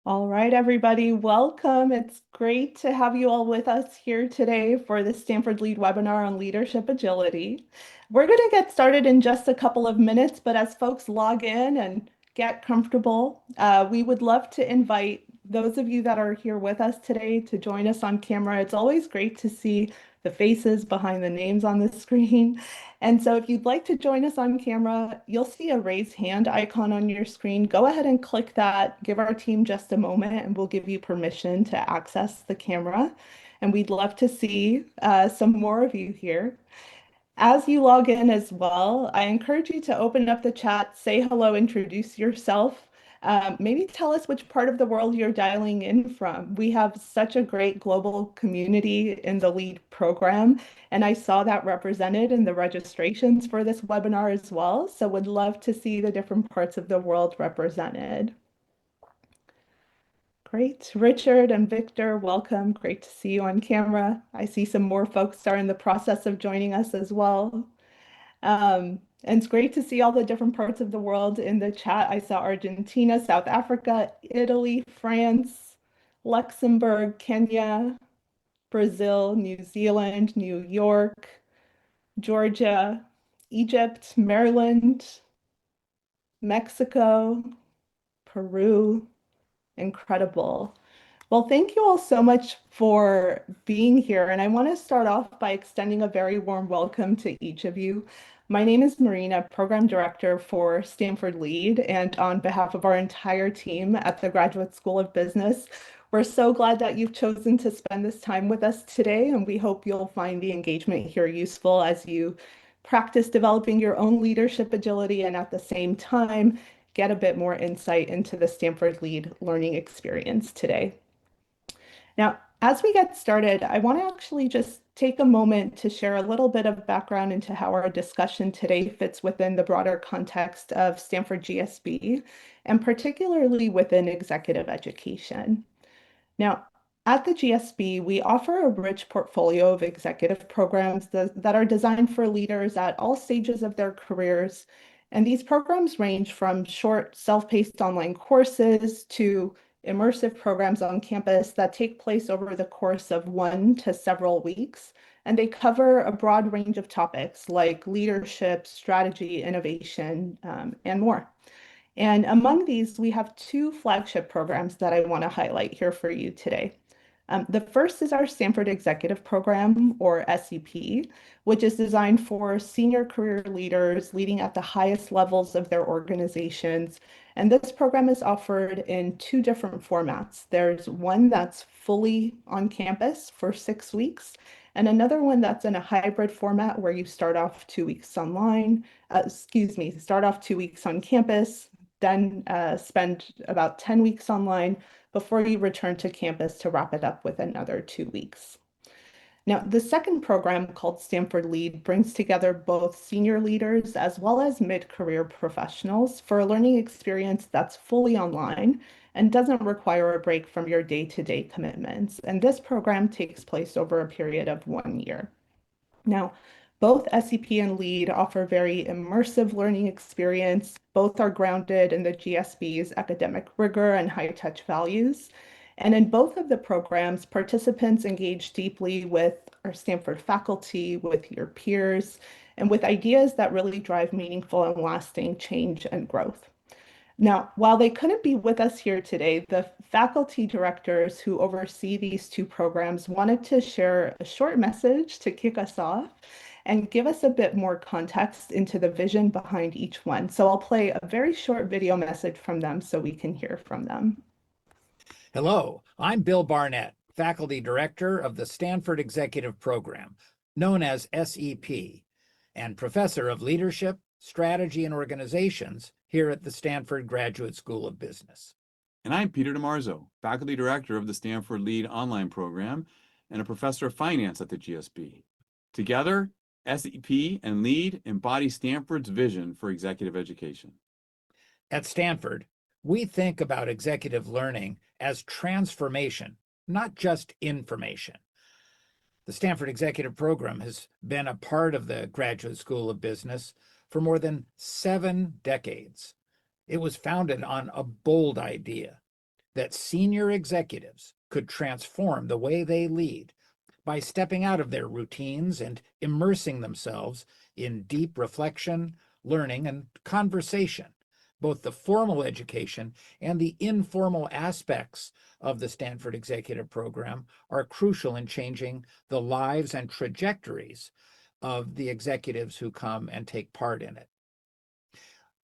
All right, everybody, welcome. It's great to have you all with us here today for the Stanford LEAD webinar on leadership agility. We're going to get started in just a couple of minutes, but as folks log in and get comfortable, we would love to invite those of you that are here with us today to join us on camera. It's always great to see the faces behind the names on the screen. And so if you'd like to join us on camera, you'll see a raise hand icon on your screen. Go ahead and click that. Give our team just a moment and we'll give you permission to access the camera. And we'd love to see some more of you here. As you log in as well, I encourage you to open up the chat, say hello, introduce yourself. Maybe tell us which part of the world you're dialing in from. We have such a great global community in the LEAD program, and I saw that represented in the registrations for this webinar as well. So would love to see the different parts of the world represented. Great. Richard and Victor, welcome. Great to see you on camera. I see some more folks are in the process of joining us as well. And it's great to see all the different parts of the world in the chat. I saw Argentina, South Africa, Italy, France, Luxembourg, Kenya, Brazil, New Zealand, New York, Georgia, Egypt, Maryland, Mexico, Peru. Incredible. Well, thank you all so much for being here. And I want to start off by extending a very warm welcome to each of you. My name is Marina, Program Director for Stanford LEAD, and on behalf of our entire team at the Graduate School of Business, we're so glad that you've chosen to spend this time with us today, and we hope you'll find the engagement here useful as you practice developing your own leadership agility and at the same time, get a bit more insight into the Stanford LEAD learning experience today. Now, as we get started, I want to actually just take a moment to share a little bit of background into how our discussion today fits within the broader context of Stanford GSB, and particularly within executive education. Now, at the GSB, we offer a rich portfolio of executive programs that are designed for leaders at all stages of their careers. And these programs range from short, self-paced online courses to immersive programs on campus that take place over the course of 1 to several weeks. And they cover a broad range of topics like leadership, strategy, innovation, and more. And among these, we have two flagship programs that I want to highlight here for you today. The first is our Stanford Executive Program, or SEP, which is designed for senior career leaders leading at the highest levels of their organizations. And this program is offered in two different formats. There's one that's fully on campus for 6 weeks, and another one that's in a hybrid format where you start off 2 weeks online, start off 2 weeks on campus, then spend about 10 weeks online before you return to campus to wrap it up with another 2 weeks. Now, the second program called Stanford LEAD brings together both senior leaders as well as mid-career professionals for a learning experience that's fully online and doesn't require a break from your day-to-day commitments. And this program takes place over a period of 1 year. Now, both SEP and LEAD offer very immersive learning experience. Both are grounded in the GSB's academic rigor and high-touch values. And in both of the programs, participants engage deeply with our Stanford faculty, with your peers, and with ideas that really drive meaningful and lasting change and growth. Now, while they couldn't be with us here today, the faculty directors who oversee these two programs wanted to share a short message to kick us off and give us a bit more context into the vision behind each one. So I'll play a very short video message from them so we can hear from them. Hello, I'm Bill Barnett, Faculty Director of the Stanford Executive Program, known as SEP, and Professor of Leadership, Strategy, and Organizations here at the Stanford Graduate School of Business. And I'm Peter DiMarzo, Faculty Director of the Stanford LEAD online program and a Professor of Finance at the GSB. Together, SEP and LEAD embody Stanford's vision for executive education. At Stanford, we think about executive learning as transformation, not just information. The Stanford Executive Program has been a part of the Graduate School of Business for more than 7 decades. It was founded on a bold idea: that senior executives could transform the way they lead by stepping out of their routines and immersing themselves in deep reflection, learning, and conversation. Both the formal education and the informal aspects of the Stanford Executive Program are crucial in changing the lives and trajectories of the executives who come and take part in it.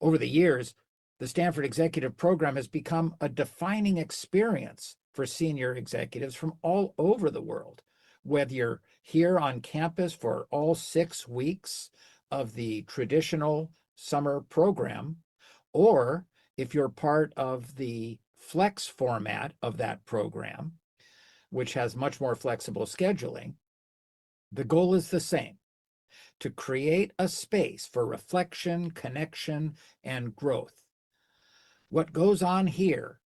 Over the years, the Stanford Executive Program has become a defining experience for senior executives from all over the world. Whether you're here on campus for all 6 weeks of the traditional summer program, or if you're part of the flex format of that program, which has much more flexible scheduling, the goal is the same: to create a space for reflection, connection, and growth. What goes on here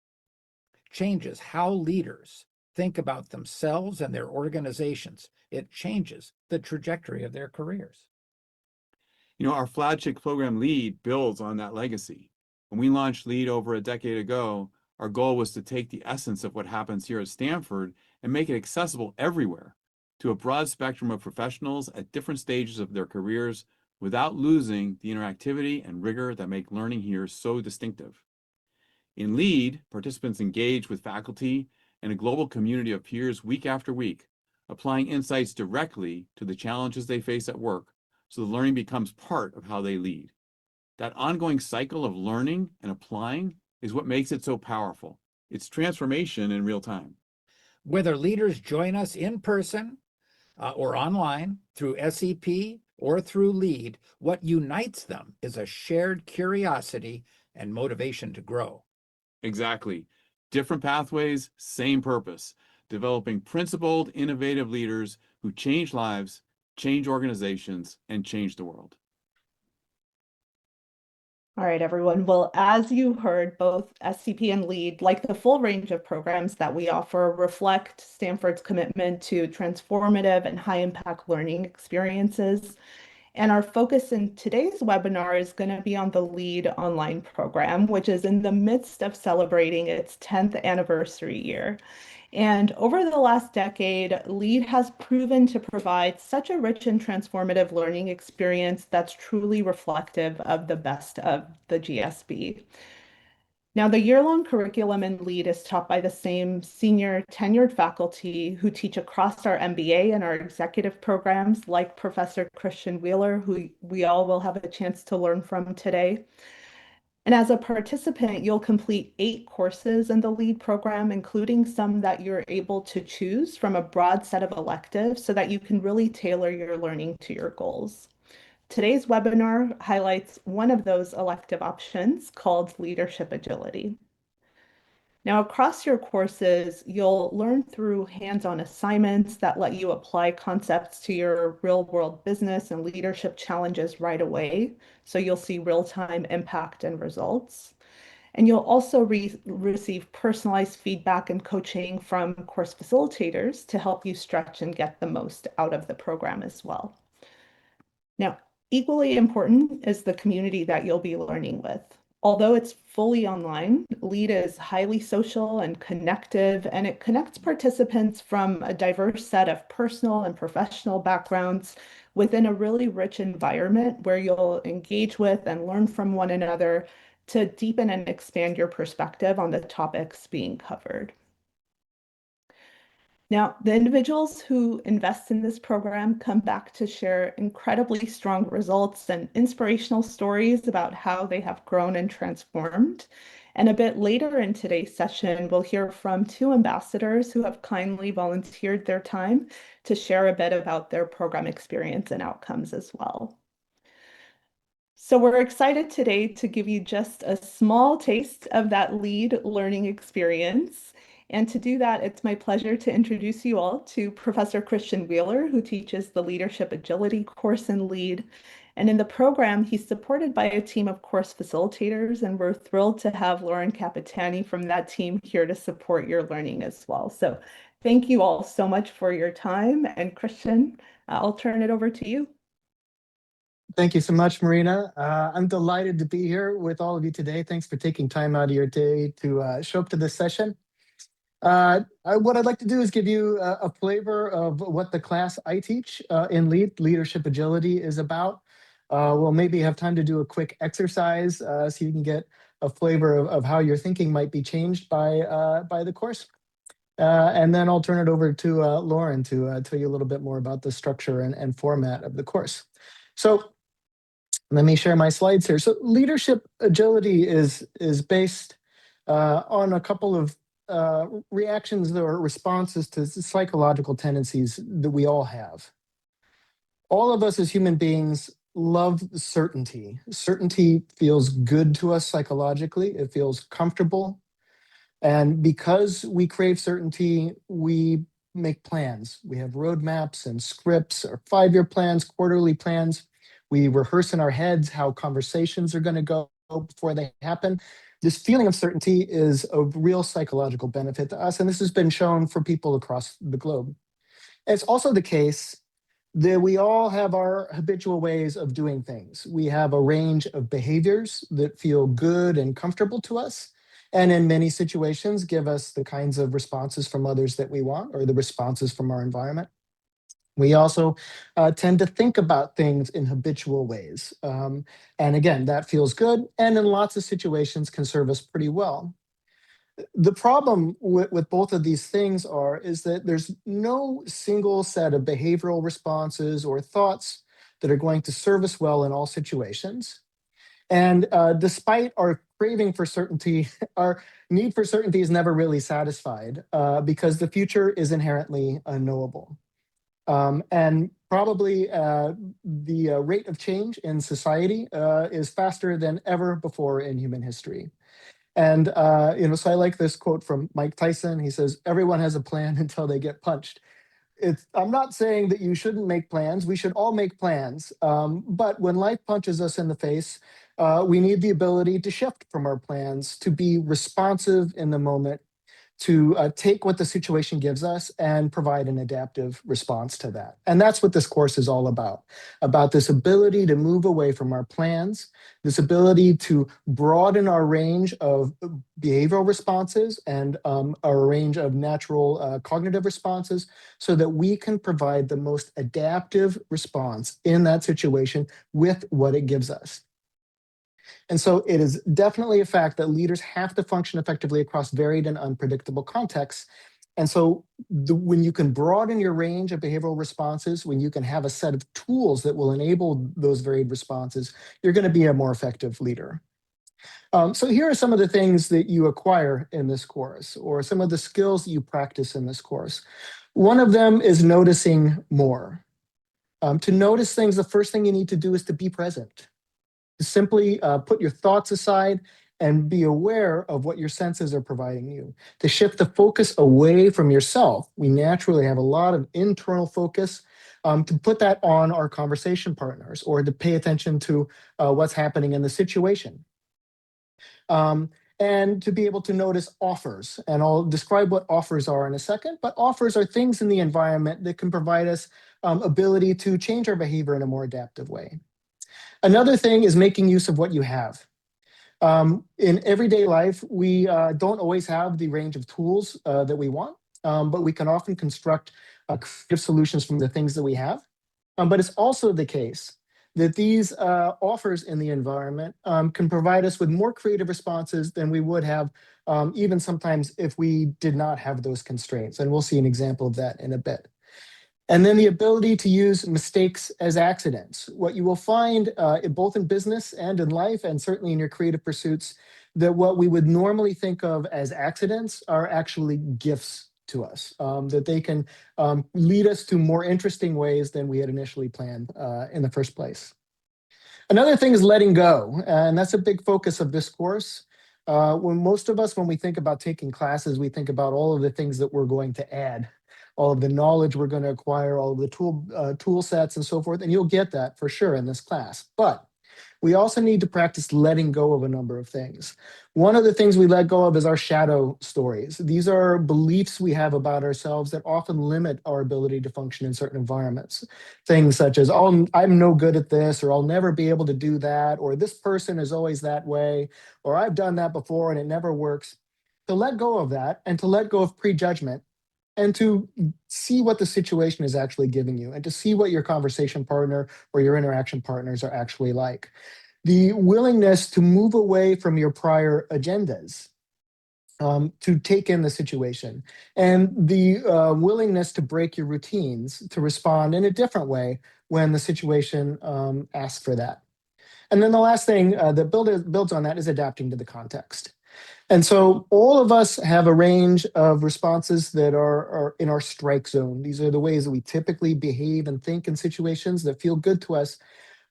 changes how leaders think about themselves and their organizations. It changes the trajectory of their careers. You know, our flagship program LEAD builds on that legacy. When we launched LEAD over a decade ago, our goal was to take the essence of what happens here at Stanford and make it accessible everywhere to a broad spectrum of professionals at different stages of their careers without losing the interactivity and rigor that make learning here so distinctive. In LEAD, participants engage with faculty and a global community of peers week after week, applying insights directly to the challenges they face at work, so the learning becomes part of how they lead. That ongoing cycle of learning and applying is what makes it so powerful. It's transformation in real time. Whether leaders join us in person or online through SEP or through LEAD, what unites them is a shared curiosity and motivation to grow. Exactly. Different pathways, same purpose. Developing principled, innovative leaders who change lives, change organizations, and change the world. All right, everyone. Well, as you heard, both SCP and LEAD, like the full range of programs that we offer, reflect Stanford's commitment to transformative and high-impact learning experiences. And our focus in today's webinar is going to be on the LEAD online program, which is in the midst of celebrating its 10th anniversary year. And over the last decade, LEAD has proven to provide such a rich and transformative learning experience that's truly reflective of the best of the GSB. Now, the year-long curriculum in LEAD is taught by the same senior tenured faculty who teach across our MBA and our executive programs, like Professor Christian Wheeler, who we all will have a chance to learn from today. And as a participant, you'll complete 8 courses in the LEAD program, including some that you're able to choose from a broad set of electives so that you can really tailor your learning to your goals. Today's webinar highlights one of those elective options called Leadership Agility. Now, across your courses, you'll learn through hands-on assignments that let you apply concepts to your real-world business and leadership challenges right away. So you'll see real-time impact and results. And you'll also receive personalized feedback and coaching from course facilitators to help you stretch and get the most out of the program as well. Now, equally important is the community that you'll be learning with. Although it's fully online, LEAD is highly social and connective, and it connects participants from a diverse set of personal and professional backgrounds within a really rich environment where you'll engage with and learn from one another to deepen and expand your perspective on the topics being covered. Now, the individuals who invest in this program come back to share incredibly strong results and inspirational stories about how they have grown and transformed. And a bit later in today's session, we'll hear from 2 ambassadors who have kindly volunteered their time to share a bit about their program experience and outcomes as well. So we're excited today to give you just a small taste of that LEAD learning experience. And to do that, it's my pleasure to introduce you all to Professor Christian Wheeler, who teaches the Leadership Agility course in LEAD. And in the program, he's supported by a team of course facilitators, and we're thrilled to have Lauren Capitani from that team here to support your learning as well. So thank you all so much for your time. And Christian, I'll turn it over to you. Thank you so much, Marina. I'm delighted to be here with all of you today. Thanks for taking time out of your day to show up to this session. What I'd like to do is give you a flavor of what the class I teach in Leadership Agility is about. We'll maybe have time to do a quick exercise so you can get a flavor of how your thinking might be changed by the course. And then I'll turn it over to Lauren to tell you a little bit more about the structure and format of the course. So let me share my slides here. So leadership agility is based on a couple of reactions or responses to psychological tendencies that we all have. All of us as human beings love certainty. Certainty feels good to us psychologically. It feels comfortable. And because we crave certainty, we make plans. We have roadmaps and scripts or 5-year plans, quarterly plans. We rehearse in our heads how conversations are going to go before they happen. This feeling of certainty is a real psychological benefit to us, and this has been shown for people across the globe. It's also the case that we all have our habitual ways of doing things. We have a range of behaviors that feel good and comfortable to us, and in many situations give us the kinds of responses from others that we want, or the responses from our environment. We also tend to think about things in habitual ways. And again, that feels good, and in lots of situations can serve us pretty well. The problem with both of these things is that there's no single set of behavioral responses or thoughts that are going to serve us well in all situations. And despite our craving for certainty, our need for certainty is never really satisfied because the future is inherently unknowable. And probably the rate of change in society is faster than ever before in human history. And so I like this quote from Mike Tyson. He says, "Everyone has a plan until they get punched." I'm not saying that you shouldn't make plans. We should all make plans. But when life punches us in the face, we need the ability to shift from our plans, to be responsive in the moment, to take what the situation gives us and provide an adaptive response to that. And that's what this course is all about this ability to move away from our plans, this ability to broaden our range of behavioral responses and our range of natural cognitive responses so that we can provide the most adaptive response in that situation with what it gives us. And so it is definitely a fact that leaders have to function effectively across varied and unpredictable contexts. And so when you can broaden your range of behavioral responses, when you can have a set of tools that will enable those varied responses, you're going to be a more effective leader. So here are some of the things that you acquire in this course, or some of the skills that you practice in this course. One of them is noticing more. To notice things, the first thing you need to do is to be present. Simply put your thoughts aside and be aware of what your senses are providing you. To shift the focus away from yourself, we naturally have a lot of internal focus, to put that on our conversation partners or to pay attention to what's happening in the situation. And to be able to notice offers. And I'll describe what offers are in a second, but offers are things in the environment that can provide us ability to change our behavior in a more adaptive way. Another thing is making use of what you have. In everyday life, we don't always have the range of tools that we want, but we can often construct creative solutions from the things that we have. But it's also the case that these offers in the environment can provide us with more creative responses than we would have even sometimes if we did not have those constraints. And we'll see an example of that in a bit. And then the ability to use mistakes as accidents. What you will find both in business and in life, and certainly in your creative pursuits, that what we would normally think of as accidents are actually gifts to us, that they can lead us to more interesting ways than we had initially planned in the first place. Another thing is letting go, and that's a big focus of this course. When most of us, when we think about taking classes, we think about all of the things that we're going to add, all of the knowledge we're going to acquire, all of the tool sets and so forth, and you'll get that for sure in this class. But we also need to practice letting go of a number of things. One of the things we let go of is our shadow stories. These are beliefs we have about ourselves that often limit our ability to function in certain environments. Things such as, oh, I'm no good at this, or I'll never be able to do that, or this person is always that way, or I've done that before and it never works. to let go of that and to let go of prejudgment and to see what the situation is actually giving you and to see what your conversation partner or your interaction partners are actually like. The willingness to move away from your prior agendas, to take in the situation, and the willingness to break your routines to respond in a different way when the situation asks for that. And then the last thing that builds on that is adapting to the context. And so all of us have a range of responses that are in our strike zone. These are the ways that we typically behave and think in situations that feel good to us.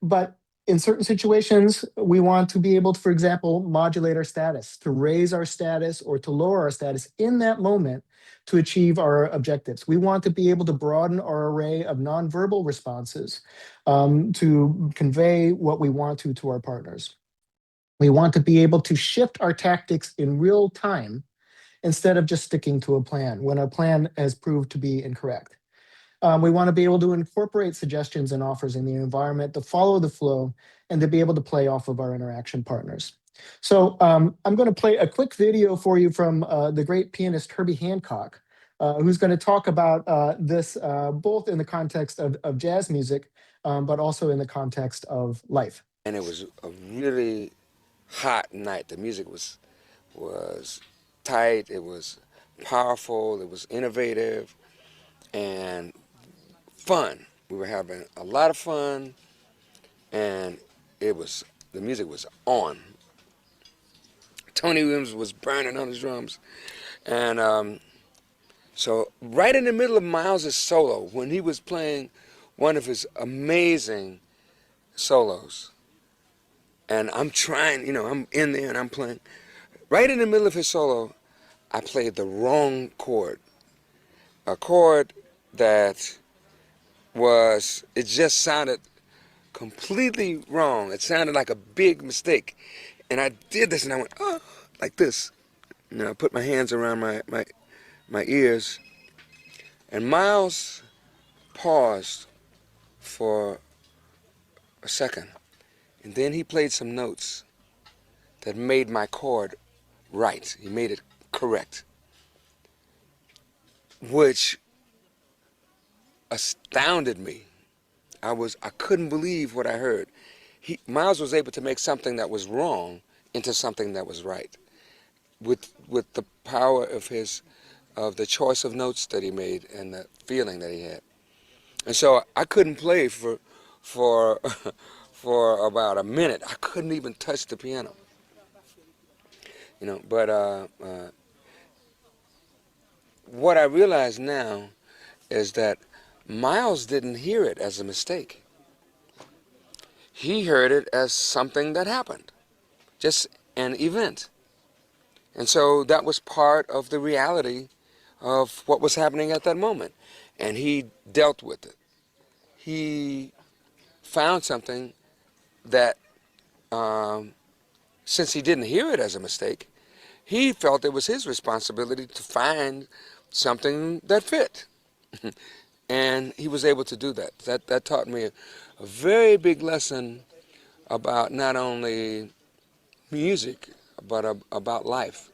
But in certain situations, we want to be able to, for example, modulate our status, to raise our status or to lower our status in that moment to achieve our objectives. We want to be able to broaden our array of nonverbal responses to convey what we want to our partners. We want to be able to shift our tactics in real time instead of just sticking to a plan when our plan has proved to be incorrect. We want to be able to incorporate suggestions and offers in the environment to follow the flow and to be able to play off of our interaction partners. So I'm going to play a quick video for you from the great pianist Herbie Hancock, who's going to talk about this both in the context of jazz music, but also in the context of life. And it was a really hot night. The music was tight, it was powerful, it was innovative, and fun. We were having a lot of fun, and the music was on. Tony Williams was burning on his drums, and so right in the middle of Miles's solo, when he was playing one of his amazing solos, and I'm trying, I'm in there and I'm playing. Right in the middle of his solo, I played the wrong chord. A chord that it just sounded completely wrong. It sounded like a big mistake. And I did this and I went, oh, like this. I put my hands around my ears. And Miles paused for a second. And then he played some notes that made my chord right. He made it correct, which astounded me. I couldn't believe what I heard. Miles was able to make something that was wrong into something that was right, with the power of the choice of notes that he made and the feeling that he had. And so I couldn't play for for about a minute. I couldn't even touch the piano. But what I realize now is that Miles didn't hear it as a mistake. He heard it as something that happened, just an event. And so that was part of the reality of what was happening at that moment. And he dealt with it. He found something that, since he didn't hear it as a mistake, he felt it was his responsibility to find something that fit. And he was able to do that. That taught me a very big lesson about not only music, but about life.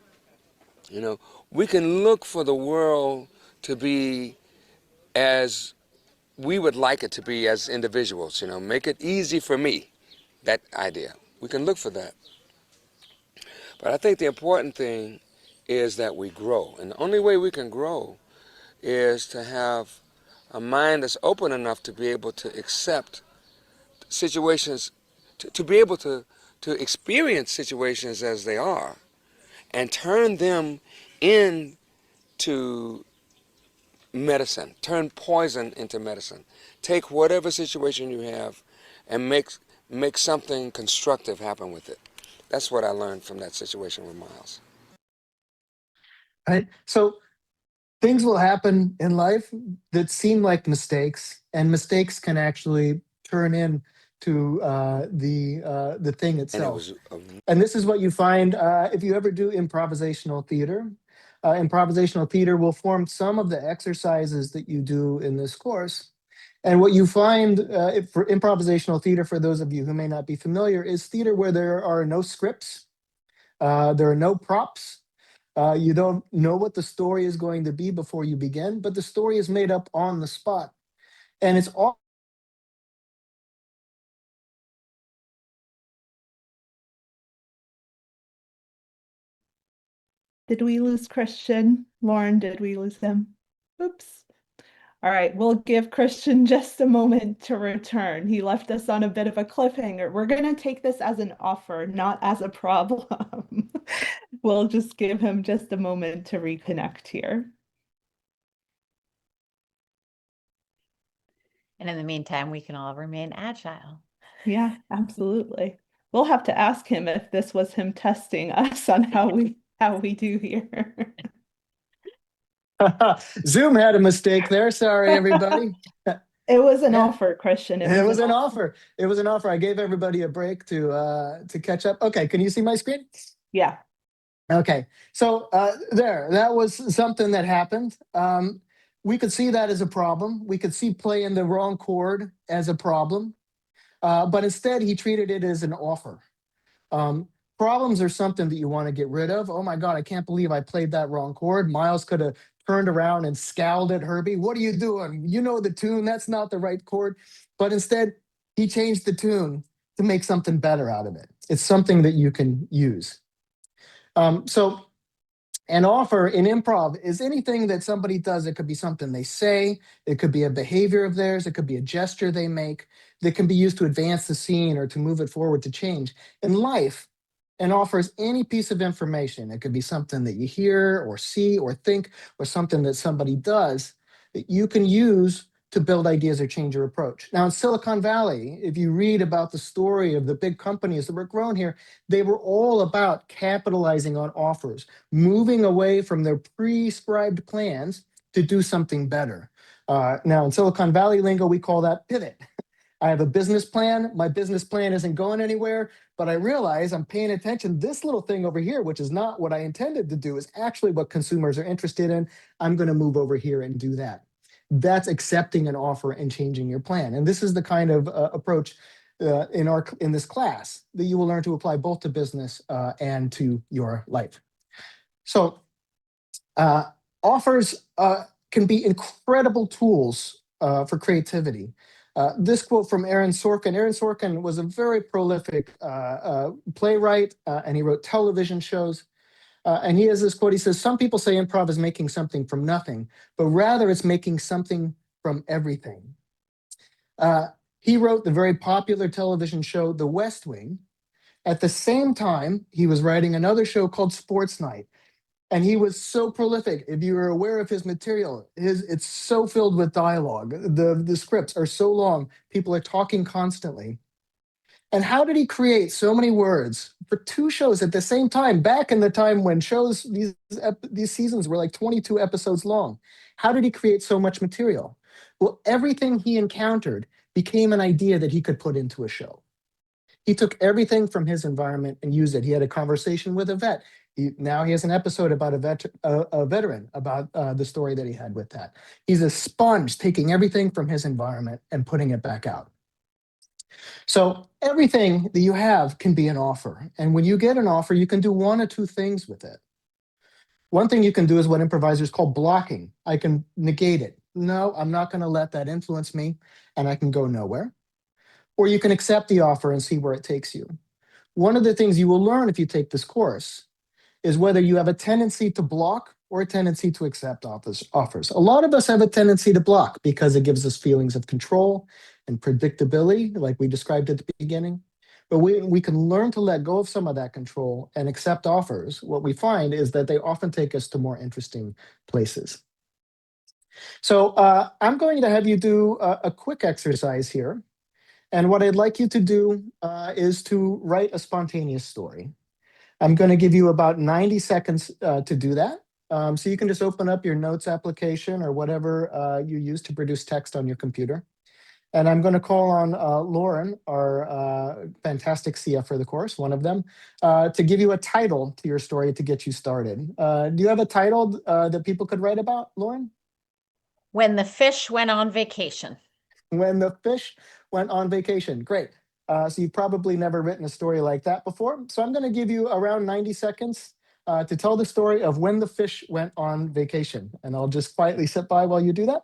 We can look for the world to be as we would like it to be as individuals, make it easy for me. That idea. We can look for that. But I think the important thing is that we grow. And the only way we can grow is to have a mind that's open enough to be able to accept situations, to be able to experience situations as they are and turn them into medicine, turn poison into medicine. Take whatever situation you have and make something constructive happen with it. That's what I learned from that situation with Miles. Right. So things will happen in life that seem like mistakes, and mistakes can actually turn into the thing itself. And this is what you find if you ever do improvisational theater. Improvisational theater will form some of the exercises that you do in this course. And what you find for improvisational theater, for those of you who may not be familiar, is theater where there are no scripts, there are no props, You don't know what the story is going to be before you begin, but the story is made up on the spot. And it's all Did we lose Christian? Lauren, did we lose him? Oops. All right, we'll give Christian just a moment to return. He left us on a bit of a cliffhanger. We're going to take this as an offer, not as a problem. We'll just give him just a moment to reconnect here. And in the meantime, we can all remain agile. Yeah, absolutely. We'll have to ask him if this was him testing us on how we do here. Zoom had a mistake there. Sorry, everybody. It was an Yeah. offer, Christian. It was an offer. It was an offer. I gave everybody a break to catch up. Okay, can you see my screen? Yeah. Okay, so that was something that happened. We could see that as a problem. We could see playing the wrong chord as a problem, but instead he treated it as an offer. Um, Problems are something that you want to get rid of. Oh my God, I can't believe I played that wrong chord. Miles could have turned around and scowled at Herbie. What are you doing? You know the tune. That's not the right chord. But instead, he changed the tune to make something better out of it. It's something that you can use. So an offer in improv is anything that somebody does. It could be something they say, it could be a behavior of theirs, it could be a gesture they make that can be used to advance the scene or to move it forward to change. In life, an offer is any piece of information. It could be something that you hear or see or think, or something that somebody does that you can use to build ideas or change your approach. Now, in Silicon Valley, if you read about the story of the big companies that were grown here, they were all about capitalizing on offers, moving away from their prescribed plans to do something better. Now, in Silicon Valley lingo, we call that pivot. I have a business plan. My business plan isn't going anywhere, but I realize I'm paying attention. This little thing over here, which is not what I intended to do, is actually what consumers are interested in. I'm going to move over here and do that. That's accepting an offer and changing your plan. And this is the kind of approach in this class that you will learn to apply both to business and to your life. So offers can be incredible tools for creativity. This quote from Aaron Sorkin. Aaron Sorkin was a very prolific playwright, and he wrote television shows. And he has this quote. He says, "Some people say improv is making something from nothing, but rather it's making something from everything." He wrote the very popular television show, The West Wing. At the same time, he was writing another show called Sports Night. And he was so prolific. If you are aware of his material, it's so filled with dialogue. The scripts are so long. People are talking constantly. And how did he create so many words for two shows at the same time, back in the time when shows, these seasons were like 22 episodes long? How did he create so much material? Well, everything he encountered became an idea that he could put into a show. He took everything from his environment and used it. He had a conversation with a vet. Now he has an episode about a veteran, about the story that he had with that. He's a sponge, taking everything from his environment and putting it back out. So everything that you have can be an offer. And when you get an offer, you can do one or two things with it. One thing you can do is what improvisers call blocking. I can negate it. No, I'm not going to let that influence me, and I can go nowhere. Or you can accept the offer and see where it takes you. One of the things you will learn if you take this course is whether you have a tendency to block or a tendency to accept offers. A lot of us have a tendency to block because it gives us feelings of control and predictability, like we described at the beginning. But we can learn to let go of some of that control and accept offers. What we find is that they often take us to more interesting places. So I'm going to have you do a quick exercise here. And what I'd like you to do is to write a spontaneous story. I'm going to give you about 90 seconds to do that. So you can just open up your notes application or whatever you use to produce text on your computer. And I'm going to call on Lauren, our fantastic CF for the course, one of them, to give you a title to your story to get you started. Do you have a title that people could write about, Lauren? When the fish went on vacation. When the fish went on vacation. Great. So you've probably never written a story like that before. So I'm going to give you around 90 seconds to tell the story of when the fish went on vacation. And I'll just quietly sit by while you do that.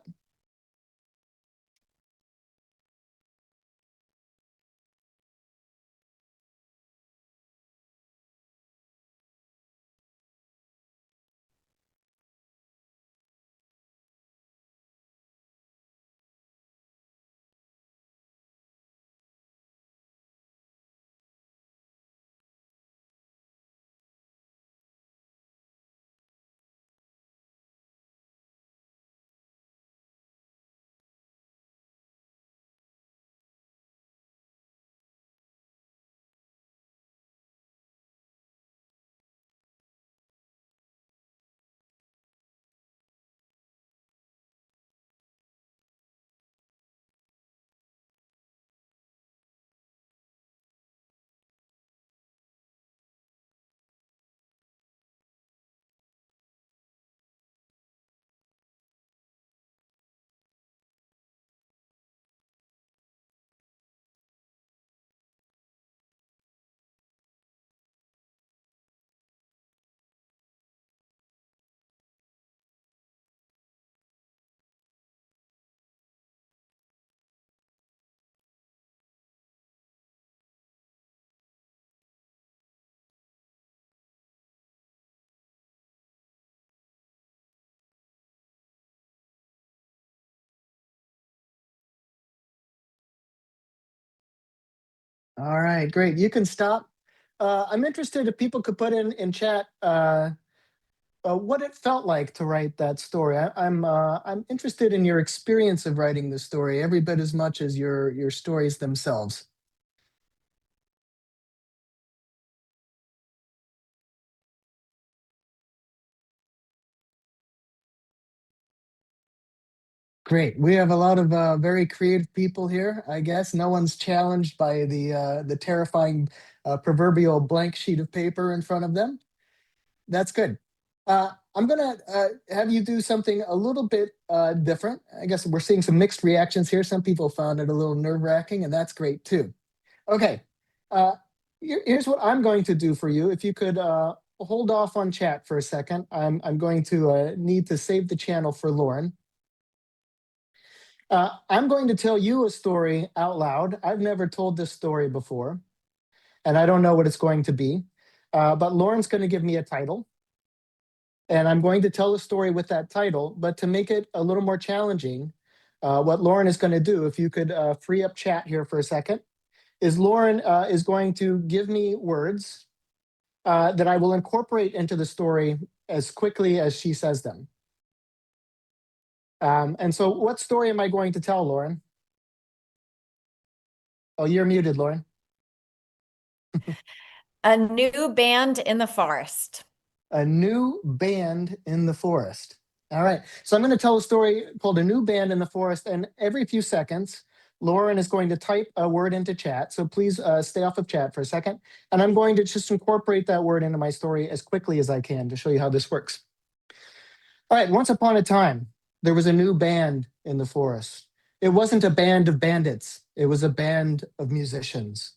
All right, great. You can stop. I'm interested if people could put in chat what it felt like to write that story. I'm interested in your experience of writing the story every bit as much as your stories themselves. Great. We have a lot of very creative people here. I guess no one's challenged by the terrifying proverbial blank sheet of paper in front of them. That's good. I'm gonna have you do something a little bit different. I guess we're seeing some mixed reactions here. Some people found it a little nerve-wracking, and that's great too. Okay. Uh, Here's what I'm going to do for you. If you could hold off on chat for a second, I'm going to need to save the channel for Lauren. I'm going to tell you a story out loud. I've never told this story before, and I don't know what it's going to be. But Lauren's going to give me a title, and I'm going to tell a story with that title. But to make it a little more challenging, what Lauren is going to do, if you could free up chat here for a second, is Lauren is going to give me words that I will incorporate into the story as quickly as she says them. And so what story am I going to tell, Lauren? Oh, you're muted, Lauren. A new band in the forest. A new band in the forest. All right. So I'm going to tell a story called A New Band in the Forest. And every few seconds, Lauren is going to type a word into chat. So please stay off of chat for a second. And I'm going to just incorporate that word into my story as quickly as I can to show you how this works. All right. Once upon a time, there was a new band in the forest. It wasn't a band of bandits. It was a band of musicians.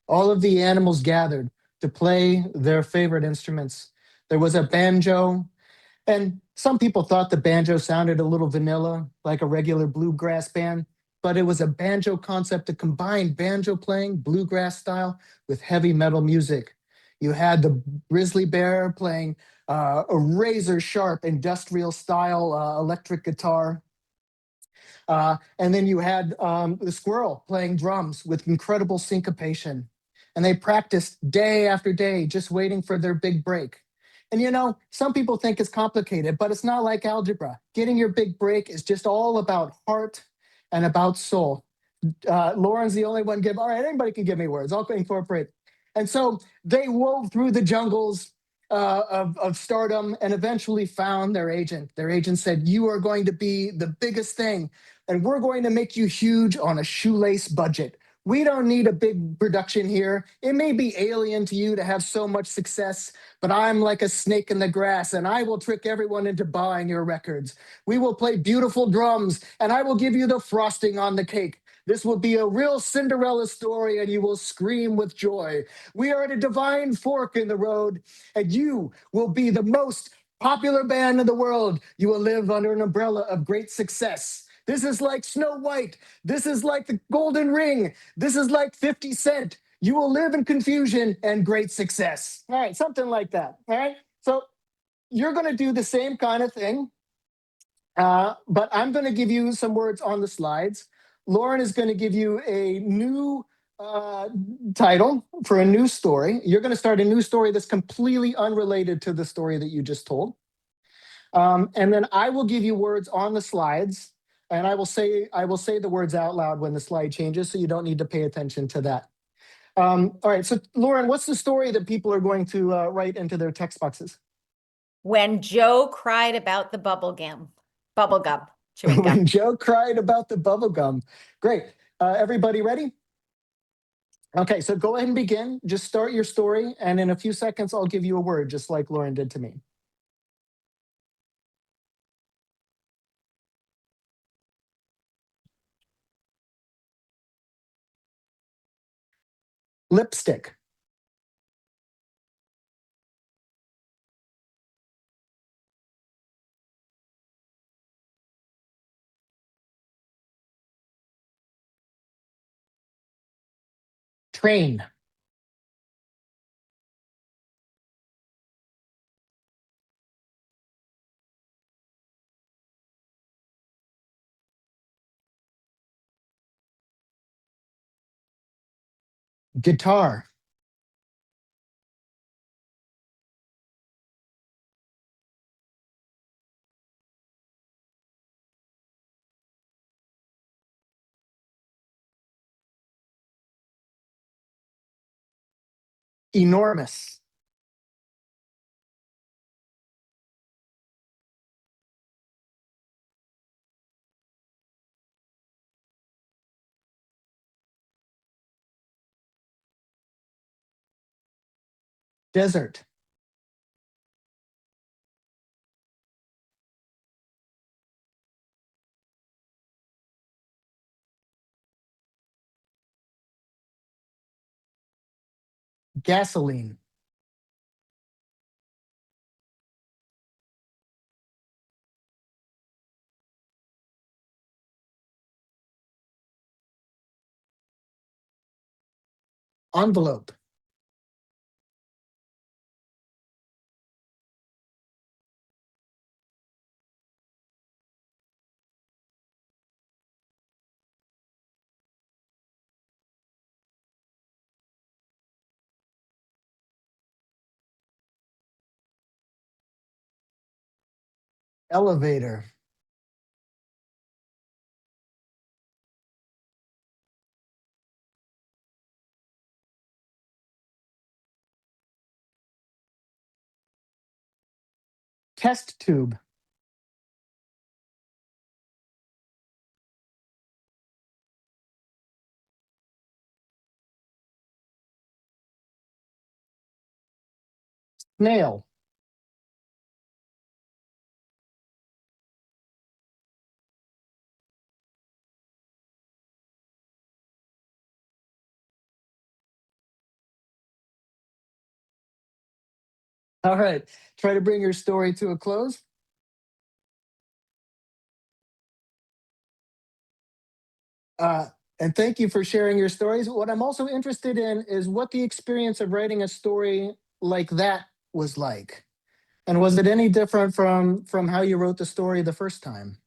All of the animals gathered to play their favorite instruments. There was a banjo, and some people thought the banjo sounded a little vanilla, like a regular bluegrass band, but it was a banjo concept to combine banjo playing, bluegrass style, with heavy metal music. You had the grizzly bear playing a razor sharp industrial style electric guitar. And then you had the squirrel playing drums with incredible syncopation. And they practiced day after day, just waiting for their big break. And you know, some people think it's complicated, but it's not like algebra. Getting your big break is just all about heart and about soul. Lauren's the only one give. All right, anybody can give me words. I'll incorporate. And so they wove through the jungles of stardom and eventually found their agent. Their agent said, "You are going to be the biggest thing, and we're going to make you huge on a shoelace budget. We don't need a big production here. It may be alien to you to have so much success, but I'm like a snake in the grass, and I will trick everyone into buying your records. We will play beautiful drums, and I will give you the frosting on the cake. This will be a real Cinderella story, and you will scream with joy. We are at a divine fork in the road, and you will be the most popular band in the world. You will live under an umbrella of great success. This is like Snow White. This is like the Golden Ring. This is like 50 Cent. You will live in confusion and great success. All right, something like that. All right. So you're going to do the same kind of thing, but I'm going to give you some words on the slides. Lauren is going to give you a new title for a new story. You're going to start a new story that's completely unrelated to the story that you just told. And then I will give you words on the slides, and I will say the words out loud when the slide changes, so you don't need to pay attention to that. All right, so Lauren, what's the story that people are going to write into their text boxes? When Joe cried about the bubble gum, chewing gum. When Joe cried about the bubble gum. Great. Everybody ready? Okay, so go ahead and begin. Just start your story, and in a few seconds, I'll give you a word, just like Lauren did to me. Lipstick. Train. Guitar. Enormous. Desert. Gasoline. Envelope. Elevator. Test tube. Snail. All right, try to bring your story to a close. And thank you for sharing your stories. What I'm also interested in is what the experience of writing a story like that was like. And was it any different from how you wrote the story the first time?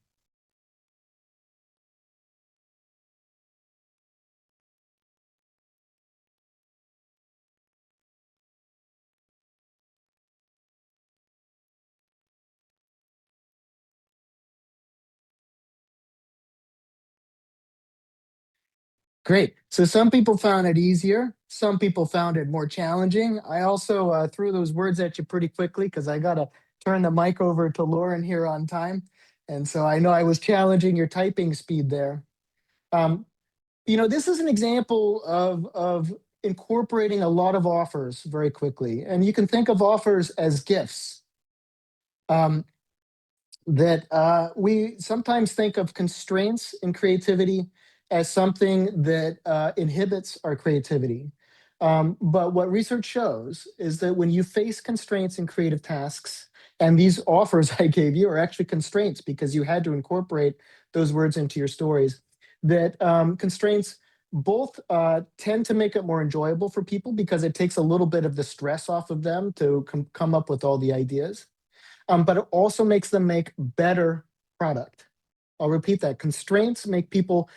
Great. So some people found it easier. Some people found it more challenging. I also threw those words at you pretty quickly because I got to turn the mic over to Lauren here on time. And so I know I was challenging your typing speed there. This is an example of incorporating a lot of offers very quickly. And you can think of offers as gifts. That we sometimes think of constraints in creativity as something that inhibits our creativity. But what research shows is that when you face constraints in creative tasks, and these offers I gave you are actually constraints because you had to incorporate those words into your stories, that constraints both tend to make it more enjoyable for people because it takes a little bit of the stress off of them to come up with all the ideas, but it also makes them make better product. I'll repeat that. Constraints make people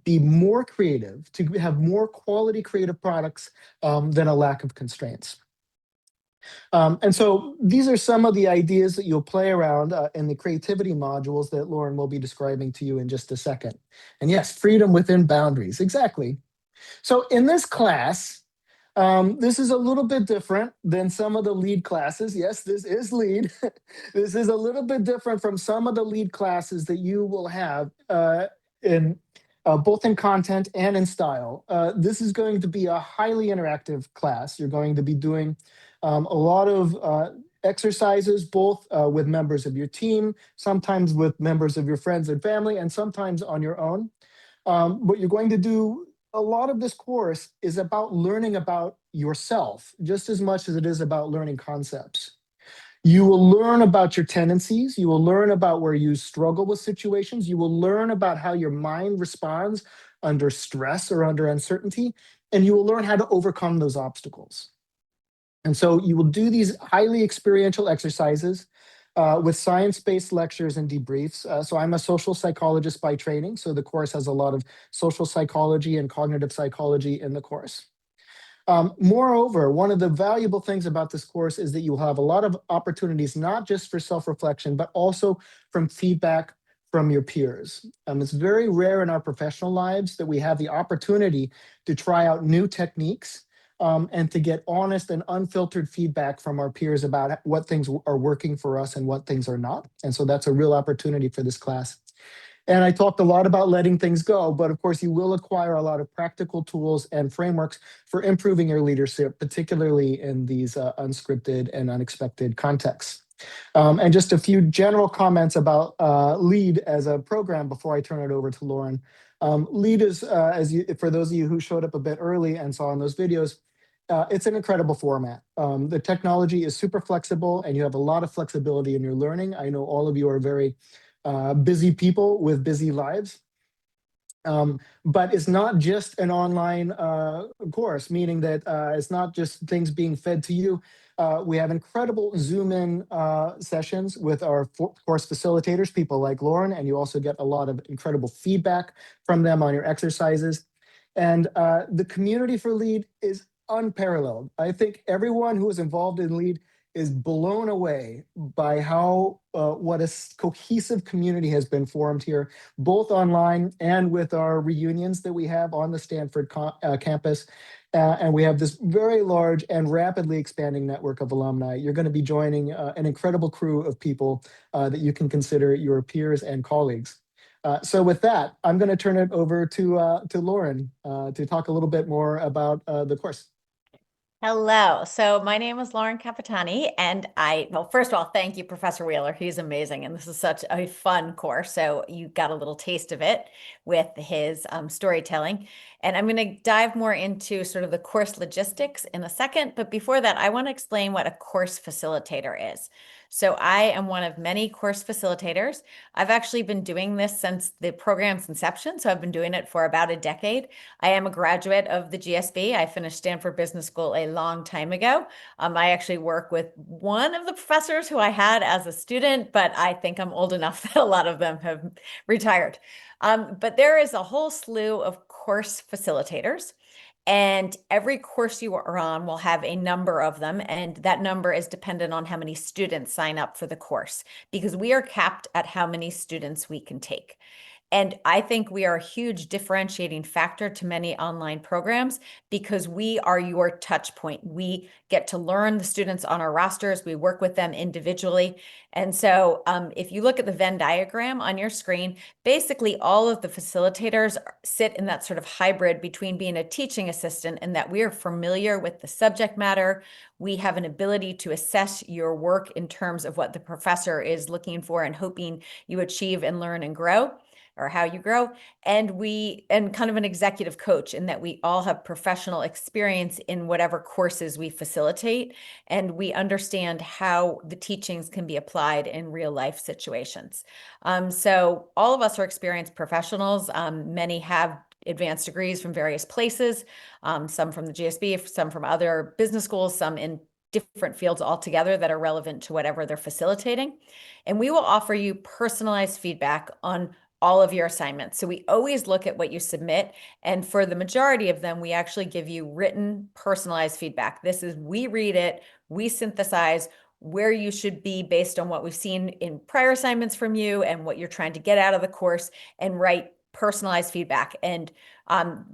be more creative, to have more quality creative products than a lack of constraints. And so these are some of the ideas that you'll play around in the creativity modules that Lauren will be describing to you in just a second. And yes, freedom within boundaries, exactly. So in this class, this is a little bit different than some of the lead classes. Yes, this is lead. This is a little bit different from some of the lead classes that you will have in both in content and in style. This is going to be a highly interactive class. You're going to be doing a lot of exercises, both with members of your team, sometimes with members of your friends and family, and sometimes on your own. What you're going to do, a lot of this course is about learning about yourself just as much as it is about learning concepts. You will learn about your tendencies. You will learn about where you struggle with situations. You will learn about how your mind responds under stress or under uncertainty, and you will learn how to overcome those obstacles. And so you will do these highly experiential exercises with science-based lectures and debriefs. So I'm a social psychologist by training, so the course has a lot of social psychology and cognitive psychology in the course. Moreover, one of the valuable things about this course is that you'll have a lot of opportunities, not just for self-reflection, but also from feedback from your peers. It's very rare in our professional lives that we have the opportunity to try out new techniques and to get honest and unfiltered feedback from our peers about what things are working for us and what things are not. And so that's a real opportunity for this class. And I talked a lot about letting things go, but of course you will acquire a lot of practical tools and frameworks for improving your leadership, particularly in these unscripted and unexpected contexts. And just a few general comments about LEAD as a program before I turn it over to Lauren. LEAD is, for those of you who showed up a bit early and saw in those videos, it's an incredible format. The technology is super flexible and you have a lot of flexibility in your learning. I know all of you are very busy people with busy lives. But it's not just an online course, meaning that it's not just things being fed to you. We have incredible Zoom-in sessions with our course facilitators, people like Lauren, and you also get a lot of incredible feedback from them on your exercises. And the community for LEAD is unparalleled. I think everyone who is involved in LEAD is blown away by how what a cohesive community has been formed here, both online and with our reunions that we have on the Stanford campus. And we have this very large and rapidly expanding network of alumni. You're going to be joining an incredible crew of people that you can consider your peers and colleagues. So with that, I'm going to turn it over to Lauren to talk a little bit more about the course. Hello. So my name is Lauren Capitani, and well, first of all, thank you, Professor Wheeler. He's amazing, and this is such a fun course. So you got a little taste of it with his storytelling. And I'm going to dive more into sort of the course logistics in a second. But before that, I want to explain what a course facilitator is. So I am one of many course facilitators. I've actually been doing this since the program's inception. So I've been doing it for about a decade. I am a graduate of the GSB. I finished Stanford Business School a long time ago. I actually work with one of the professors who I had as a student, but I think I'm old enough that a lot of them have retired. But there is a whole slew of course facilitators. And every course you are on will have a number of them. And that number is dependent on how many students sign up for the course, because we are capped at how many students we can take. And I think we are a huge differentiating factor to many online programs because we are your touch point. We get to learn the students on our rosters. We work with them individually. And so if you look at the Venn diagram on your screen, basically all of the facilitators sit in that sort of hybrid between being a teaching assistant and that we are familiar with the subject matter. We have an ability to assess your work in terms of what the professor is looking for and hoping you achieve and learn and grow. or how you grow. And kind of an executive coach in that we all have professional experience in whatever courses we facilitate, and we understand how the teachings can be applied in real life situations. So all of us are experienced professionals. Many have advanced degrees from various places, some from the GSB, some from other business schools, some in different fields altogether that are relevant to whatever they're facilitating. And we will offer you personalized feedback on all of your assignments. So we always look at what you submit. And for the majority of them, we actually give you written personalized feedback. This is, we read it, we synthesize where you should be based on what we've seen in prior assignments from you and what you're trying to get out of the course, and write personalized feedback. And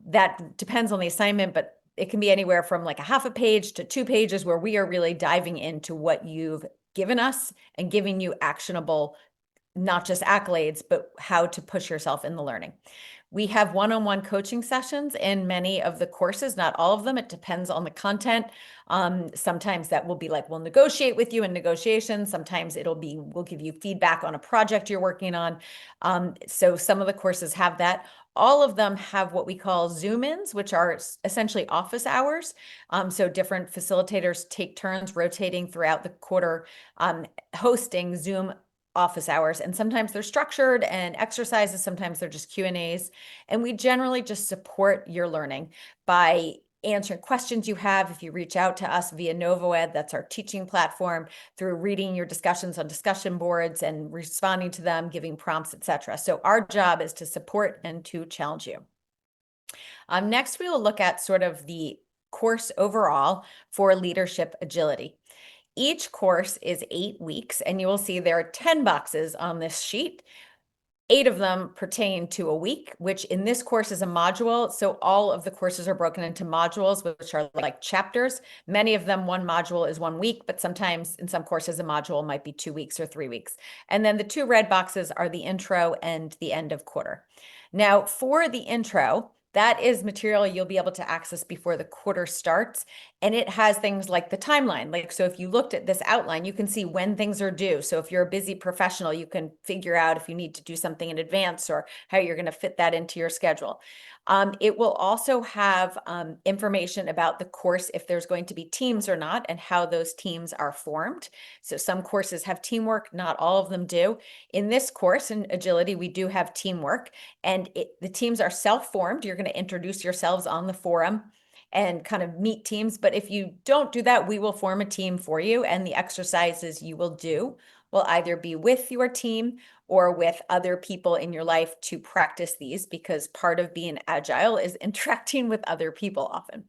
that depends on the assignment, but it can be anywhere from like a half a page to 2 pages, where we are really diving into what you've given us and giving you actionable, not just accolades, but how to push yourself in the learning. We have one-on-one coaching sessions in many of the courses, not all of them. It depends on the content. Sometimes that will be like, we'll negotiate with you in negotiations. Sometimes it'll be, we'll give you feedback on a project you're working on. So some of the courses have that. All of them have what we call Zoom-ins, which are essentially office hours. So different facilitators take turns rotating throughout the quarter, hosting Zoom office hours. And sometimes they're structured and exercises, sometimes they're just Q&As. And we generally just support your learning by answering questions you have. If you reach out to us via NovoEd, that's our teaching platform, through reading your discussions on discussion boards and responding to them, giving prompts, etc. So our job is to support and to challenge you. Next, we will look at sort of the course overall for leadership agility. Each course is 8 weeks, and you will see there are 10 boxes on this sheet. 8 of them pertain to a week, which in this course is a module. So all of the courses are broken into modules, which are like chapters. Many of them, one module is 1 week, but sometimes in some courses, a module might be 2 weeks or 3 weeks. And then the 2 red boxes are the intro and the end of quarter. Now, for the intro, that is material you'll be able to access before the quarter starts. And it has things like the timeline. Like, so if you looked at this outline, you can see when things are due. So if you're a busy professional, you can figure out if you need to do something in advance or how you're going to fit that into your schedule. It will also have information about the course, if there's going to be teams or not, and how those teams are formed. So some courses have teamwork, not all of them do. In this course in agility, we do have teamwork, and the teams are self-formed. You're going to introduce yourselves on the forum and kind of meet teams. But if you don't do that, we will form a team for you, and the exercises you will do will either be with your team or with other people in your life to practice these, because part of being agile is interacting with other people often.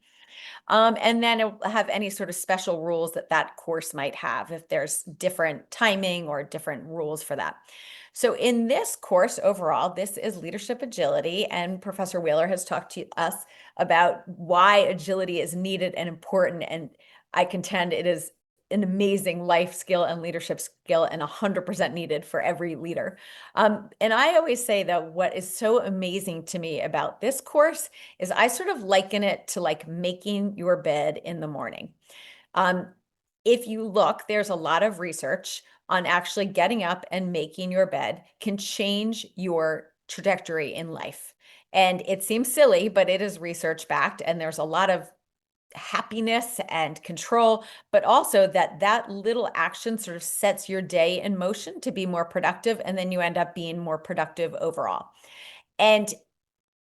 And then it will have any sort of special rules that that course might have, if there's different timing or different rules for that. So in this course overall, this is leadership agility, and Professor Wheeler has talked to us about why agility is needed and important. And I contend it is an amazing life skill and leadership skill, and 100% needed for every leader. And I always say that what is so amazing to me about this course is I sort of liken it to like making your bed in the morning. If you look, there's a lot of research on actually getting up and making your bed can change your trajectory in life. And it seems silly, but it is research backed, and there's a lot of happiness and control, but also that little action sort of sets your day in motion to be more productive, and then you end up being more productive overall. And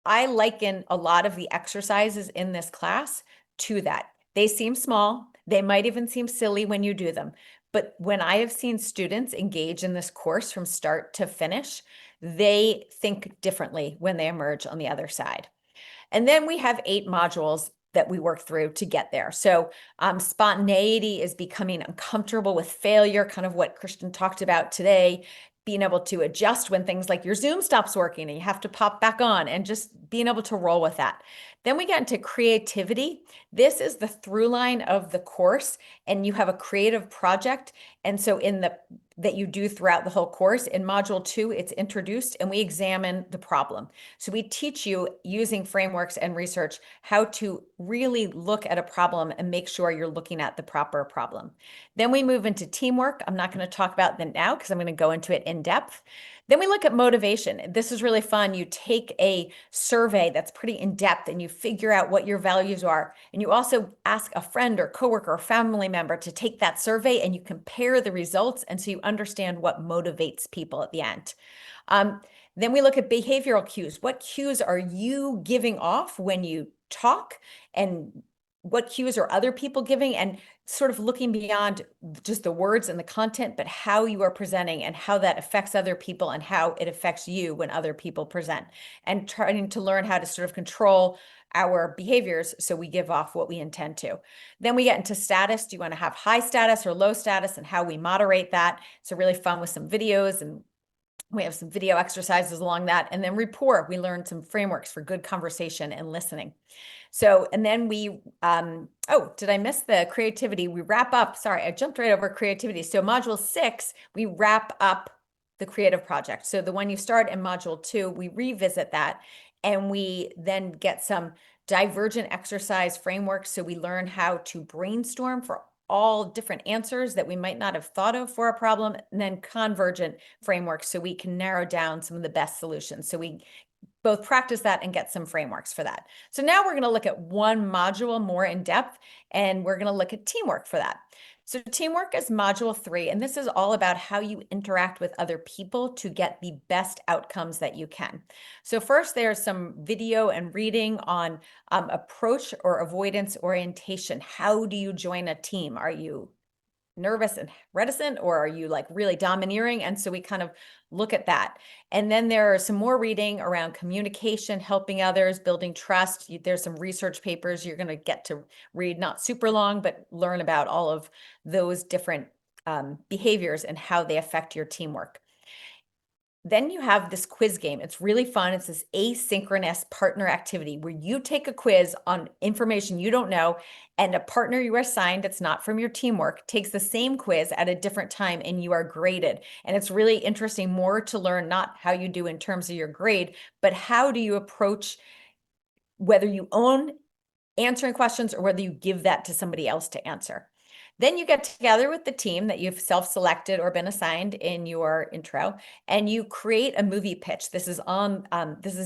I liken a lot of the exercises in this class to that. They seem small, they might even seem silly when you do them, but when I have seen students engage in this course from start to finish, they think differently when they emerge on the other side. And then we have 8 modules that we work through to get there. So spontaneity is becoming uncomfortable with failure, kind of what Christian talked about today, being able to adjust when things like your Zoom stops working and you have to pop back on, and just being able to roll with that. Then we get into creativity. This is the through line of the course, and you have a creative project. And so that you do throughout the whole course. In module 2, it's introduced, and we examine the problem. So we teach you, using frameworks and research, how to really look at a problem and make sure you're looking at the proper problem. Then we move into teamwork. I'm not going to talk about that now because I'm going to go into it in depth. Then we look at motivation. This is really fun. You take a survey that's pretty in-depth and you figure out what your values are. And you also ask a friend or coworker or family member to take that survey and you compare the results. And so you understand what motivates people at the end. Then we look at behavioral cues. What cues are you giving off when you talk, and what cues are other people giving, and sort of looking beyond just the words and the content, but how you are presenting and how that affects other people and how it affects you when other people present, and trying to learn how to sort of control our behaviors so we give off what we intend to. Then we get into status. Do you want to have high status or low status, and how we moderate that? So really fun with some videos, and we have some video exercises along that. And then rapport, we learned some frameworks for good conversation and listening. So, and then we, oh, did I miss the creativity? We wrap up, sorry, I jumped right over creativity. So module 6, we wrap up the creative project. So the one you start in module 2, we revisit that, and we then get some divergent exercise frameworks. So we learn how to brainstorm for all different answers that we might not have thought of for a problem, and then convergent frameworks so we can narrow down some of the best solutions. So we both practice that and get some frameworks for that. So now we're going to look at one module more in depth, and we're going to look at teamwork for that. So teamwork is module 3, and this is all about how you interact with other people to get the best outcomes that you can. So first, there's some video and reading on approach or avoidance orientation. How do you join a team? Are you nervous and reticent, or are you like really domineering? And so we kind of look at that. And then there are some more reading around communication, helping others, building trust. There's some research papers you're going to get to read, not super long, but learn about all of those different behaviors and how they affect your teamwork. Then you have this quiz game. It's really fun. It's this asynchronous partner activity where you take a quiz on information you don't know, and a partner you are assigned that's not from your teamwork takes the same quiz at a different time, and you are graded. And it's really interesting, more to learn not how you do in terms of your grade, but how do you approach whether you own answering questions or whether you give that to somebody else to answer. Then you get together with the team that you've self-selected or been assigned in your intro, and you create a movie pitch. This is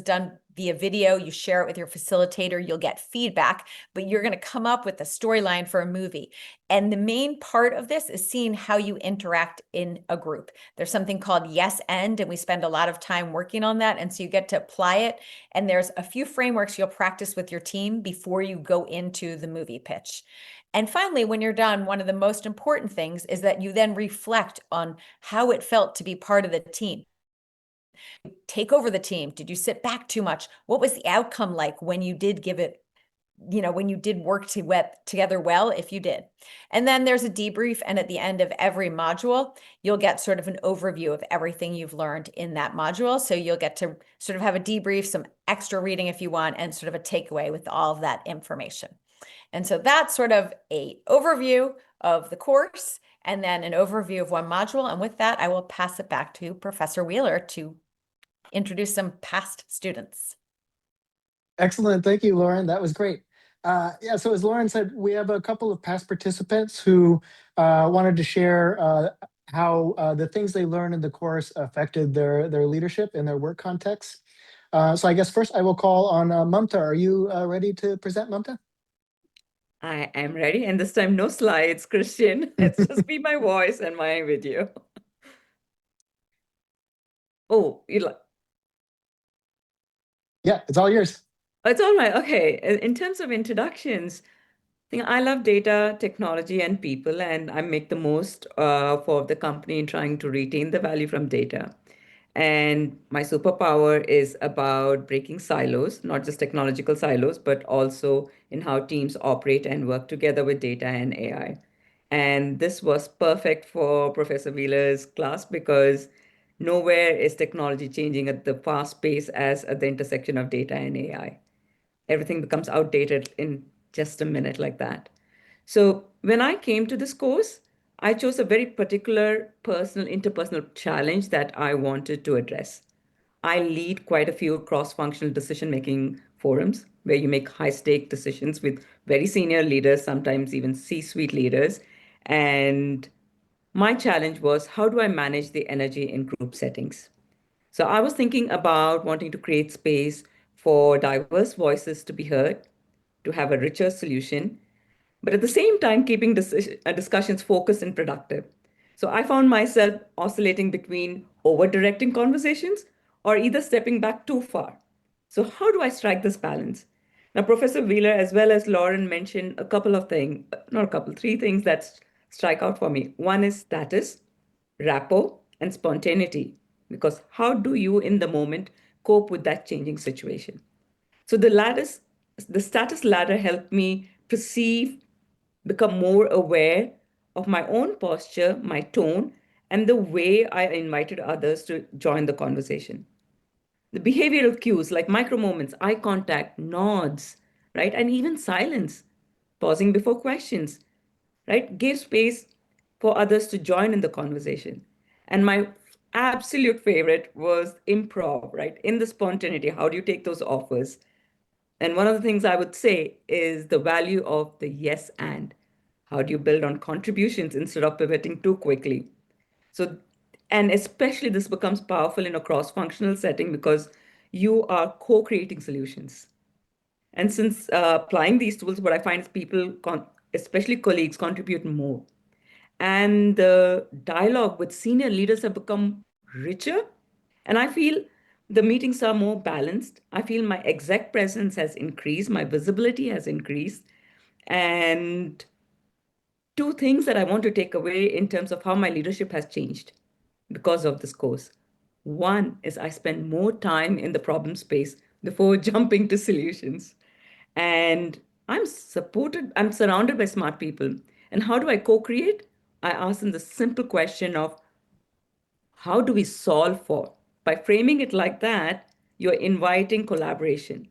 done via video. You share it with your facilitator. You'll get feedback, but you're going to come up with a storyline for a movie. And the main part of this is seeing how you interact in a group. There's something called yes and we spend a lot of time working on that. And so you get to apply it. And there's a few frameworks you'll practice with your team before you go into the movie pitch. And finally, when you're done, one of the most important things is that you then reflect on how it felt to be part of the team. Take over the team. Did you sit back too much? What was the outcome like when you did give it, when you did work together well, if you did? And then there's a debrief. And at the end of every module, you'll get sort of an overview of everything you've learned in that module. So you'll get to sort of have a debrief, some extra reading if you want, and sort of a takeaway with all of that information. And so that's sort of an overview of the course, and then an overview of one module. And with that, I will pass it back to Professor Wheeler to introduce some past students. Excellent. Thank you, Lauren. That was great. Yeah, so as Lauren said, we have a couple of past participants who wanted to share how the things they learned in the course affected their leadership in their work context. So I guess first I will call on Mamta. Are you ready to present, Mamta? I am ready, and this time no slides, Christian. It's just be my voice and my video. Oh, Yeah, it's all yours. it's all right. Okay. In terms of introductions, I think I love data, technology, and people, and I make the most for the company in trying to retain the value from data. And my superpower is about breaking silos, not just technological silos, but also in how teams operate and work together with data and AI. And this was perfect for Professor Wheeler's class because nowhere is technology changing at the fast pace as at the intersection of data and AI. Everything becomes outdated in just a minute like that. So when I came to this course, I chose a very particular personal, interpersonal challenge that I wanted to address. I lead quite a few cross-functional decision-making forums where you make high-stake decisions with very senior leaders, sometimes even C-suite leaders. And my challenge was, how do I manage the energy in group settings? So I was thinking about wanting to create space for diverse voices to be heard, to have a richer solution, but at the same time, keeping discussions focused and productive. So I found myself oscillating between over directing conversations or either stepping back too far. So, how do I strike this balance? Now, Professor Wheeler, as well as Lauren, mentioned a couple of things, not a couple, three things that strike out for me. One is status, rapport, and spontaneity. Because how do you, in the moment, cope with that changing situation? So the status ladder helped me perceive, become more aware of my own posture, my tone, and the way I invited others to join the conversation. The behavioral cues like micro moments, eye contact, nods, right? And even silence, pausing before questions, right? Gave space for others to join in the conversation. And my absolute favorite was improv, right? In the spontaneity, how do you take those offers? And one of the things I would say is the value of the yes and. How do you build on contributions instead of pivoting too quickly? So, and especially this becomes powerful in a cross functional setting because you are co creating solutions. And since applying these tools, what I find is people, especially colleagues, contribute more. And the dialogue with senior leaders have become richer. And I feel the meetings are more balanced. I feel my exec presence has increased, my visibility has increased. And two things that I want to take away in terms of how my leadership has changed because of this course. One is I spend more time in the problem space before jumping to solutions. And I'm surrounded by smart people. And how do I co create? I ask them the simple question of how do we solve for? By framing it like that, you're inviting collaboration,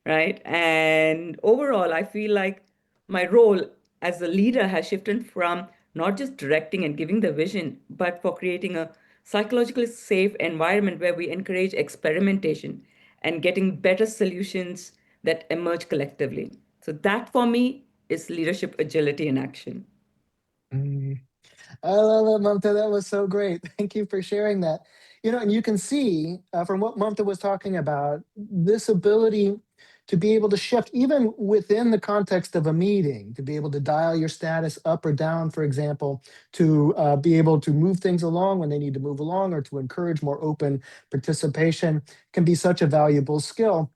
right? And overall, I feel like my role as a leader has shifted from not just directing and giving the vision, but for creating a psychologically safe environment where we encourage experimentation and getting better solutions that emerge collectively. So that for me is leadership agility in action. Mm. I love it, Mamta. That was so great. Thank you for sharing that. And you can see from what Mamta was talking about, this ability to be able to shift, even within the context of a meeting, to be able to dial your status up or down, for example, to be able to move things along when they need to move along, or to encourage more open participation, can be such a valuable skill.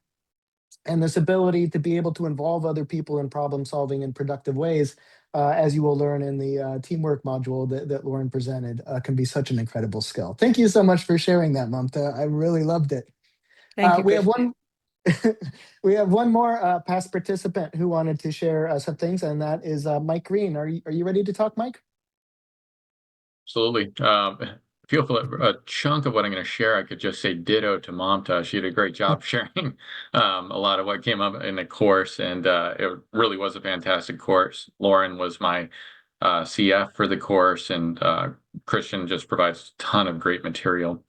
And this ability to be able to involve other people in problem solving in productive ways, as you will learn in the teamwork module that Lauren presented, can be such an incredible skill. Thank you so much for sharing that, Mamta. I really loved it. Thank you, We have Krishna. one. We have one more past participant who wanted to share some things, and that is Mike Green. Are you ready to talk, Mike? Absolutely. I feel for a chunk of what I'm going to share, I could just say ditto to Mamta. She did a great job sharing a lot of what came up in the course, and it really was a fantastic course. Lauren was my CF for the course, and Christian just provides a ton of great material.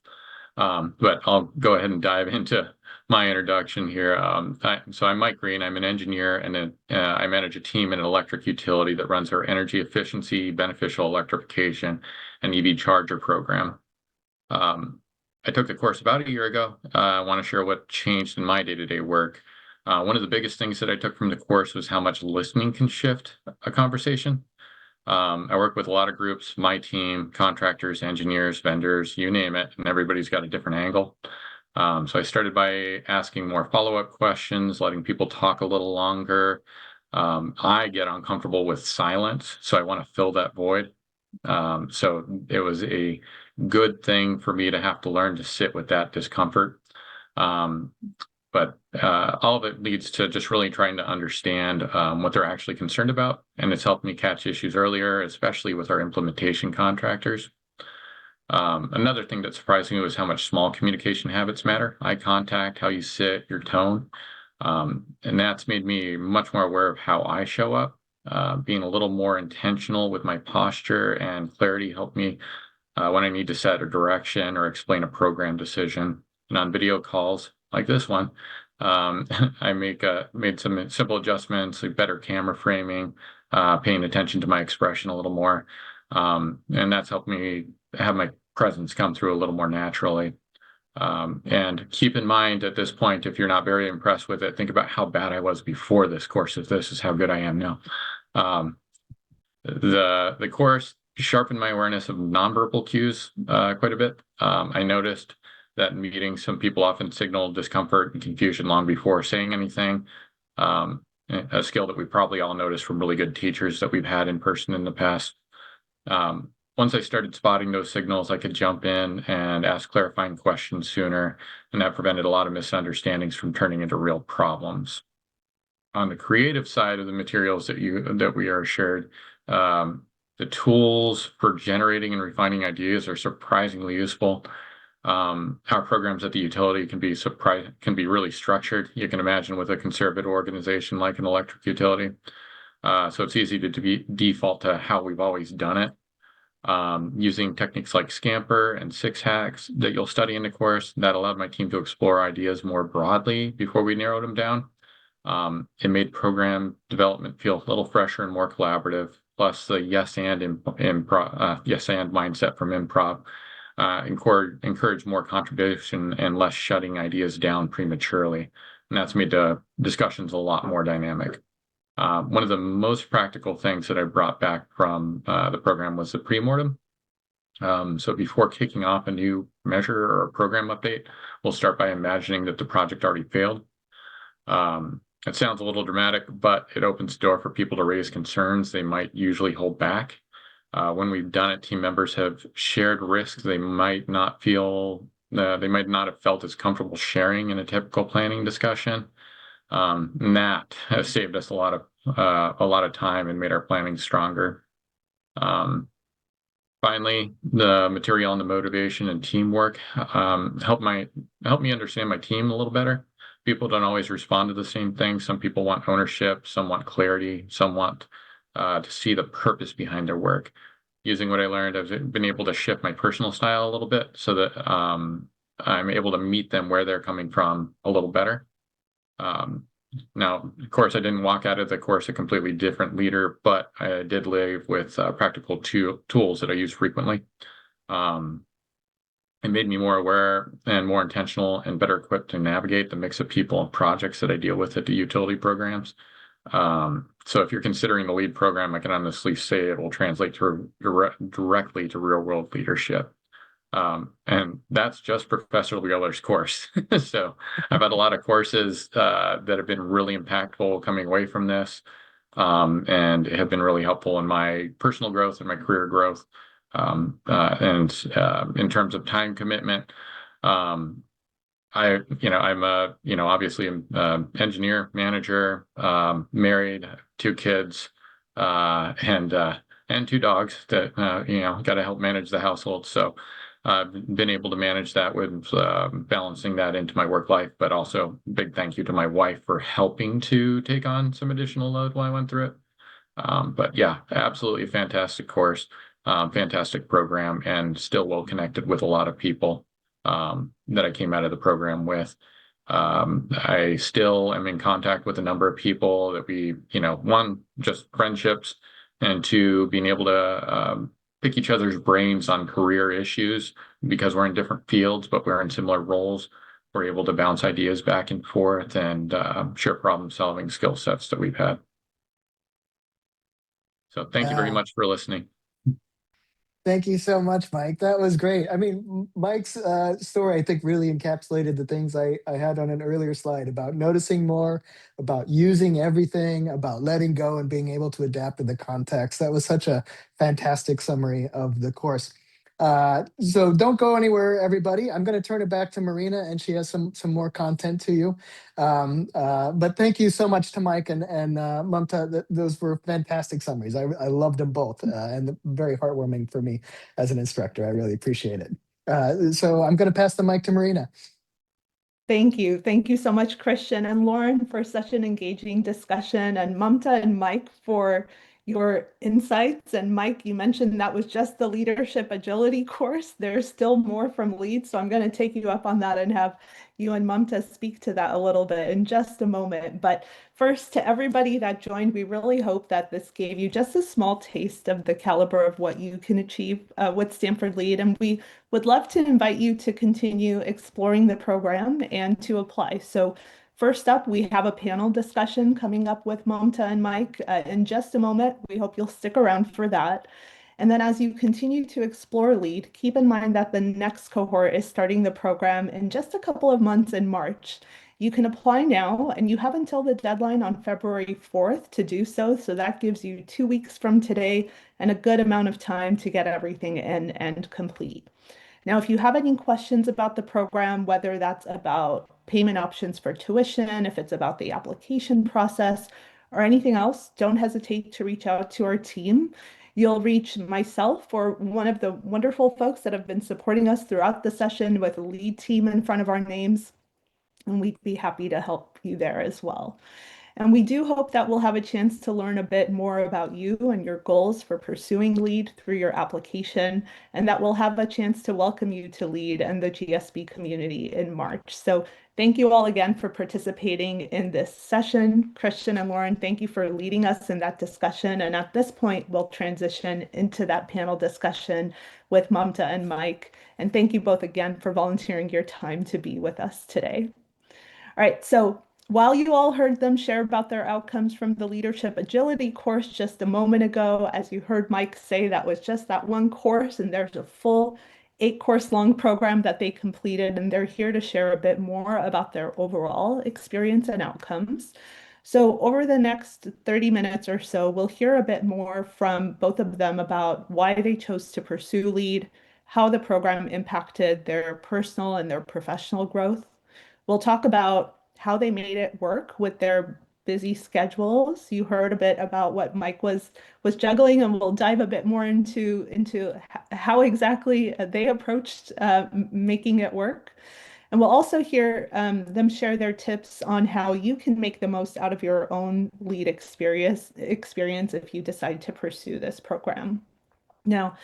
But I'll go ahead and dive into my introduction here. So I'm Mike Green. I'm an engineer, and I manage a team in an electric utility that runs our energy efficiency, beneficial electrification, and EV charger program. I took the course about a year ago. I want to share what changed in my day-to-day work. One of the biggest things that I took from the course was how much listening can shift a conversation. I work with a lot of groups, my team, contractors, engineers, vendors, you name it, and everybody's got a different angle. So I started by asking more follow-up questions, letting people talk a little longer. I get uncomfortable with silence, so I want to fill that void. So it was a good thing for me to have to learn to sit with that discomfort. But all of it leads to just really trying to understand what they're actually concerned about. And it's helped me catch issues earlier, especially with our implementation contractors. Another thing that surprised me was how much small communication habits matter. Eye contact, how you sit, your tone. And that's made me much more aware of how I show up. Being a little more intentional with my posture and clarity helped me when I need to set a direction or explain a program decision. And on video calls like this one, I made some simple adjustments, like better camera framing, paying attention to my expression a little more. And that's helped me have my presence come through a little more naturally. And keep in mind at this point, if you're not very impressed with it, think about how bad I was before this course, if this is how good I am now. The course sharpened my awareness of nonverbal cues quite a bit. I noticed that in meetings, some people often signal discomfort and confusion long before saying anything. A skill that we probably all noticed from really good teachers that we've had in person in the past. Once I started spotting those signals, I could jump in and ask clarifying questions sooner, and that prevented a lot of misunderstandings from turning into real problems. On the creative side of the materials that we are shared, the tools for generating and refining ideas are surprisingly useful. Our programs at the utility can be really structured. You can imagine with a conservative organization like an electric utility. So it's easy to default to how we've always done it. Using techniques like Scamper and Six Hacks that you'll study in the course, that allowed my team to explore ideas more broadly before we narrowed them down. It made program development feel a little fresher and more collaborative. Plus, the yes and mindset from Improv encourage more contribution and less shutting ideas down prematurely, and that's made the discussions a lot more dynamic. One of the most practical things that I brought back from the program was the pre-mortem. So before kicking off a new measure or a program update, we'll start by imagining that the project already failed. It sounds a little dramatic, but it opens the door for people to raise concerns they might usually hold back. When we've done it, team members have shared risks they might not have felt as comfortable sharing in a typical planning discussion. And that has saved us a lot of time and made our planning stronger. Finally, the material on the motivation and teamwork helped me understand my team a little better. People don't always respond to the same thing. Some people want ownership, some want clarity, some want to see the purpose behind their work. Using what I learned, I've been able to shift my personal style a little bit so that I'm able to meet them where they're coming from a little better. Now, of course, I didn't walk out of the course a completely different leader, but I did leave with practical tools that I use frequently. It made me more aware and more intentional and better equipped to navigate the mix of people and projects that I deal with at the utility programs. So if you're considering the LEAD program, I can honestly say it will translate directly to real world leadership. And that's just Professor Wheeler's course. So I've had a lot of courses that have been really impactful coming away from this, and have been really helpful in my personal growth and my career growth. And in terms of time commitment, I'm obviously an engineer, manager, married, 2 kids, and 2 dogs that got to help manage the household. So I've been able to manage that with balancing that into my work life, but also big thank you to my wife for helping to take on some additional load while I went through it. But yeah, absolutely fantastic course, fantastic program, and still well connected with a lot of people that I came out of the program with. I still am in contact with a number of people that we, one, just friendships, and 2, being able to pick each other's brains on career issues because we're in different fields, but we're in similar roles. We're able to bounce ideas back and forth and share problem-solving skill sets that we've had. So thank you very much for listening. Thank you so much, Mike. That was great. I mean, Mike's story, I think, really encapsulated the things I had on an earlier slide about noticing more, about using everything, about letting go and being able to adapt to the context. That was such a fantastic summary of the course. So don't go anywhere, everybody. I'm going to turn it back to Marina, and she has some more content to you. But thank you so much to Mike and Mamta. Those were fantastic summaries. I loved them both, and very heartwarming for me as an instructor. I really appreciate it. So I'm going to pass the mic to Marina. Thank you. Thank you so much, Christian and Lauren, for such an engaging discussion, and Mamta and Mike for your insights. And Mike, you mentioned that was just the leadership agility course. There's still more from LEAD, so I'm going to take you up on that and have you and Mamta speak to that a little bit in just a moment. But first, to everybody that joined, we really hope that this gave you just a small taste of the caliber of what you can achieve with Stanford LEAD. And we would love to invite you to continue exploring the program and to apply. So first up, we have a panel discussion coming up with Mamta and Mike in just a moment. We hope you'll stick around for that. And then as you continue to explore LEAD, keep in mind that the next cohort is starting the program in just a couple of months in March. You can apply now, and you have until the deadline on February 4th to do so. So that gives you 2 weeks from today and a good amount of time to get everything in and complete. Now, if you have any questions about the program, whether that's about payment options for tuition, if it's about the application process, or anything else, don't hesitate to reach out to our team. You'll reach myself or one of the wonderful folks that have been supporting us throughout the session with a LEAD team in front of our names, and we'd be happy to help you there as well. And we do hope that we'll have a chance to learn a bit more about you and your goals for pursuing LEAD through your application, and that we'll have a chance to welcome you to LEAD and the GSB community in March. So thank you all again for participating in this session. Christian and Lauren, thank you for leading us in that discussion. And at this point, we'll transition into that panel discussion with Mamta and Mike. And thank you both again for volunteering your time to be with us today. All right, so while you all heard them share about their outcomes from the Leadership Agility course just a moment ago, as you heard Mike say, that was just that one course, and there's a full 8-course long program that they completed, and they're here to share a bit more about their overall experience and outcomes. So over the next 30 minutes or so, we'll hear a bit more from both of them about why they chose to pursue LEAD, how the program impacted their personal and their professional growth. We'll talk about how they made it work with their busy schedules. You heard a bit about what Mike was juggling, and we'll dive a bit more into how exactly they approached making it work. And we'll also hear them share their tips on how you can make the most out of your own LEAD experience if you decide to pursue this program. Now,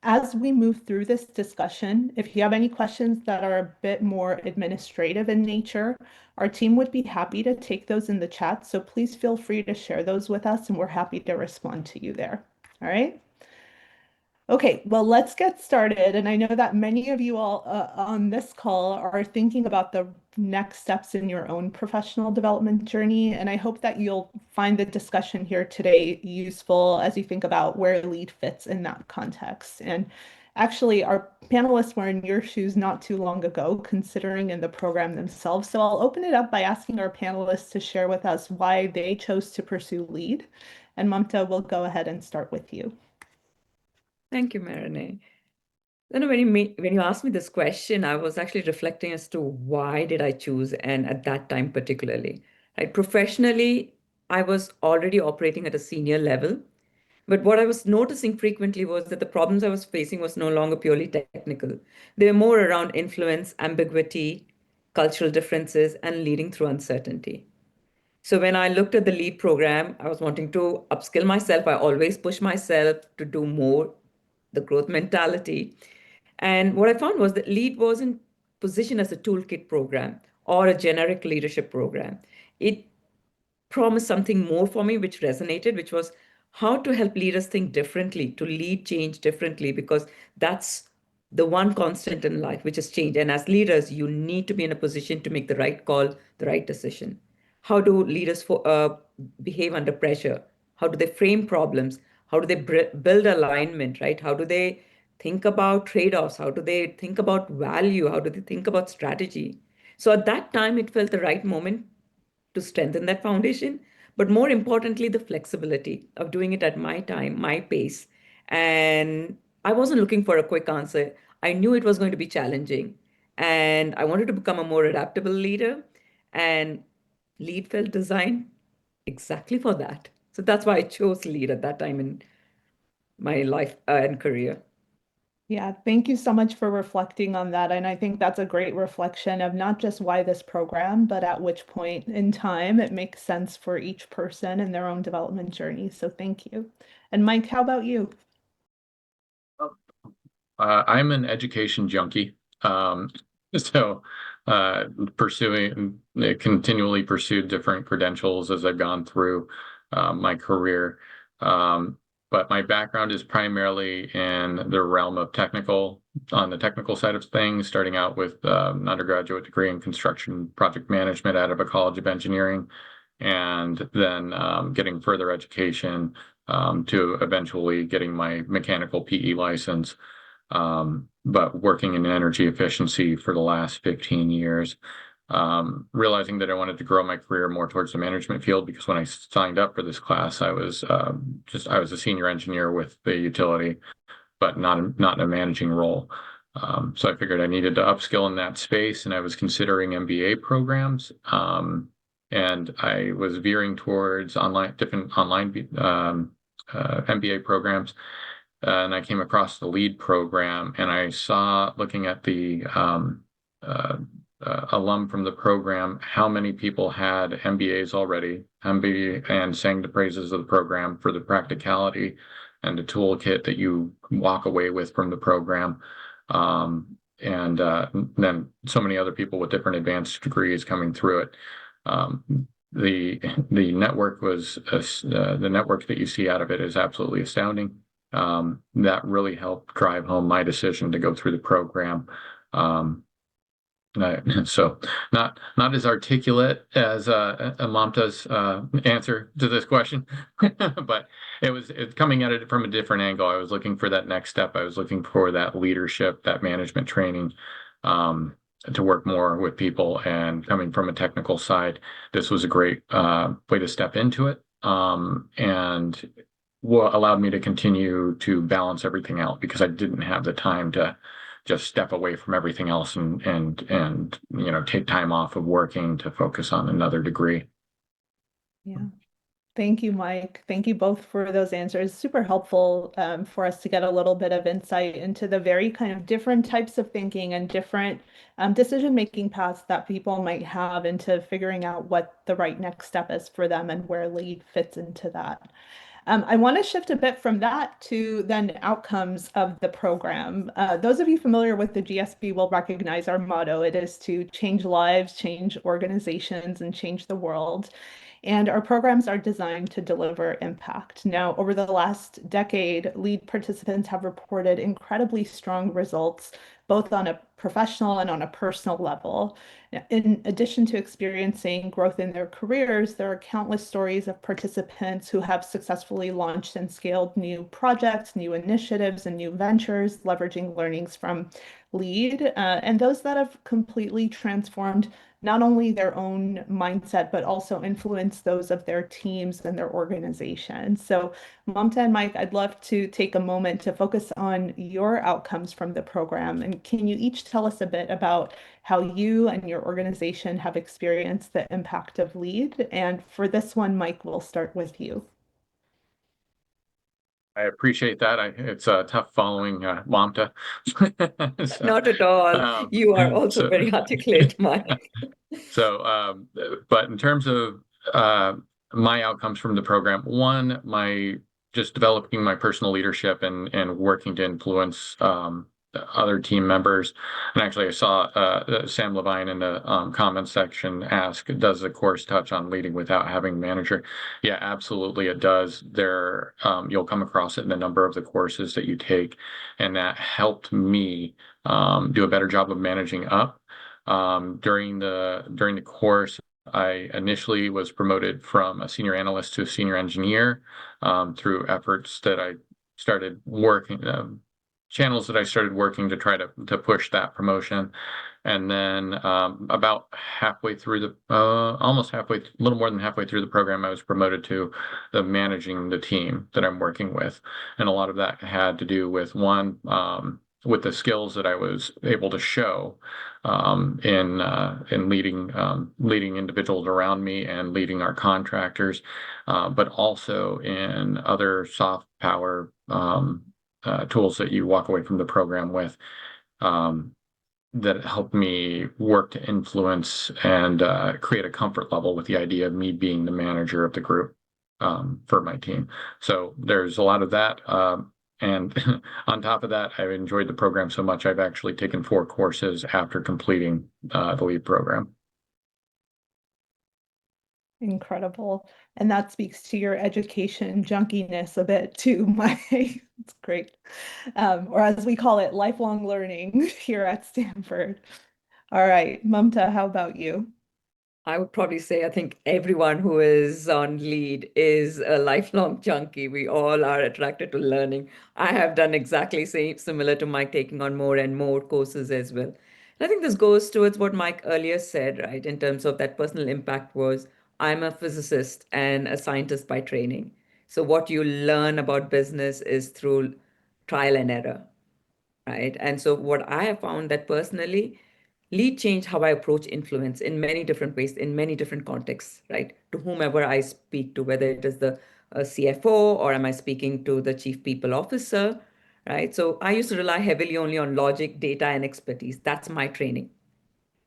as we move through this discussion, if you have any questions that are a bit more administrative in nature, our team would be happy to take those in the chat. So please feel free to share those with us, and we're happy to respond to you there. All right. Okay, well, let's get started. And I know that many of you all on this call are thinking about the next steps in your own professional development journey. And I hope that you'll find the discussion here today useful as you think about where LEAD fits in that context. And actually, our panelists were in your shoes not too long ago, considering in the program themselves. So I'll open it up by asking our panelists to share with us why they chose to pursue LEAD. And Mamta, we'll go ahead and start with you. Thank you, Marinee. Then when you asked me this question, I was actually reflecting as to why did I choose, and at that time particularly. Right? Professionally, I was already operating at a senior level, but what I was noticing frequently was that the problems I was facing was no longer purely technical. They were more around influence, ambiguity, cultural differences, and leading through uncertainty. So when I looked at the LEAD program, I was wanting to upskill myself. I always push myself to do more, the growth mentality. And what I found was that LEAD wasn't positioned as a toolkit program or a generic leadership program. It promised something more for me, which resonated, which was how to help leaders think differently, to lead change differently, because that's the one constant in life, which is change. And as leaders, you need to be in a position to make the right call, the right decision. How do leaders behave under pressure? How do they frame problems? How do they build alignment, right? How do they think about trade-offs? How do they think about value? How do they think about strategy? So at that time, it felt the right moment to strengthen that foundation, but more importantly, the flexibility of doing it at my time, my pace. And I wasn't looking for a quick answer. I knew it was going to be challenging, and I wanted to become a more adaptable leader. And LEAD felt designed exactly for that. So that's why I chose LEAD at that time in my life and career. Yeah, thank you so much for reflecting on that. And I think that's a great reflection of not just why this program, but at which point in time it makes sense for each person in their own development journey. So thank you. And Mike, how about you? I'm an education junkie. So continually pursued different credentials as I've gone through my career. Um, but my background is primarily in the realm of on the technical side of things, starting out with an undergraduate degree in construction project management out of a college of engineering, and then getting further education to eventually getting my mechanical PE license, but working in energy efficiency for the last 15 years, realizing that I wanted to grow my career more towards the management field, because when I signed up for this class, I was a senior engineer with the utility, but not in a managing role. So I figured I needed to upskill in that space, and I was considering MBA programs. And I was veering towards different online MBA programs, and I came across the LEAD program, and I saw, looking at the alum from the program, how many people had MBAs already, and sang the praises of the program for the practicality and the toolkit that you walk away with from the program. And then so many other people with different advanced degrees coming through it. The network the network that you see out of it is absolutely astounding. That really helped drive home my decision to go through the program. So not as articulate as Mamta's answer to this question, but it's coming at it from a different angle. I was looking for that next step. I was looking for that leadership, that management training, to work more with people. And coming from a technical side, this was a great way to step into it. And allowed me to continue to balance everything out, because I didn't have the time to just step away from everything else and take time off of working to focus on another degree. Yeah. Thank you, Mike. Thank you both for those answers. Super helpful for us to get a little bit of insight into the very kind of different types of thinking and different decision-making paths that people might have into figuring out what the right next step is for them and where LEAD fits into that. I want to shift a bit from that to then outcomes of the program. Those of you familiar with the GSB will recognize our motto. It is to change lives, change organizations, and change the world. And our programs are designed to deliver impact. Now, over the last decade, LEAD participants have reported incredibly strong results, both on a professional and on a personal level. In addition to experiencing growth in their careers, there are countless stories of participants who have successfully launched and scaled new projects, new initiatives, and new ventures, leveraging learnings from LEAD, and those that have completely transformed not only their own mindset, but also influence those of their teams and their organizations. So, Mamta and Mike, I'd love to take a moment to focus on your outcomes from the program. And can you each tell us a bit about how you and your organization have experienced the impact of LEAD? And for this one, Mike, we'll start with you. I appreciate that. It's tough following Mamta. So, Not at all. You are also very articulate, Mike. But in terms of my outcomes from the program, one, just developing my personal leadership and working to influence other team members. And actually, I saw Sam Levine in the comments section ask, does the course touch on leading without having a manager? Yeah, absolutely it does. You'll come across it in a number of the courses that you take, and that helped me do a better job of managing up. During the course, I initially was promoted from a senior analyst to a senior engineer through efforts that I started working, channels that I started working to try to push that promotion. And then about halfway through a little more than halfway through the program, I was promoted to managing the team that I'm working with. And a lot of that had to do with with the skills that I was able to show in leading individuals around me and leading our contractors, but also in other soft power tools that you walk away from the program with, that helped me work to influence and create a comfort level with the idea of me being the manager of the group for my team. So there's a lot of that. And on top of that, I've enjoyed the program so much, I've actually taken 4 courses after completing the LEAD program. Incredible. And that speaks to your education junkiness a bit too, Mike. It's great. Or as we call it, lifelong learning here at Stanford. All right, Mamta, how about you? I would probably say I think everyone who is on lead is a lifelong junkie. We all are attracted to learning. I have done exactly same similar to Mike, taking on more and more courses as well. And I think this goes towards what Mike earlier said, right? In terms of that personal impact was I'm a physicist and a scientist by training. So what you learn about business is through trial and error, right? And so what I have found that personally, lead changed how I approach influence in many different ways, in many different contexts, right? To whomever I speak to, whether it is the CFO or am I speaking to the chief people officer, right? So I used to rely heavily only on logic, data, and expertise. That's my training.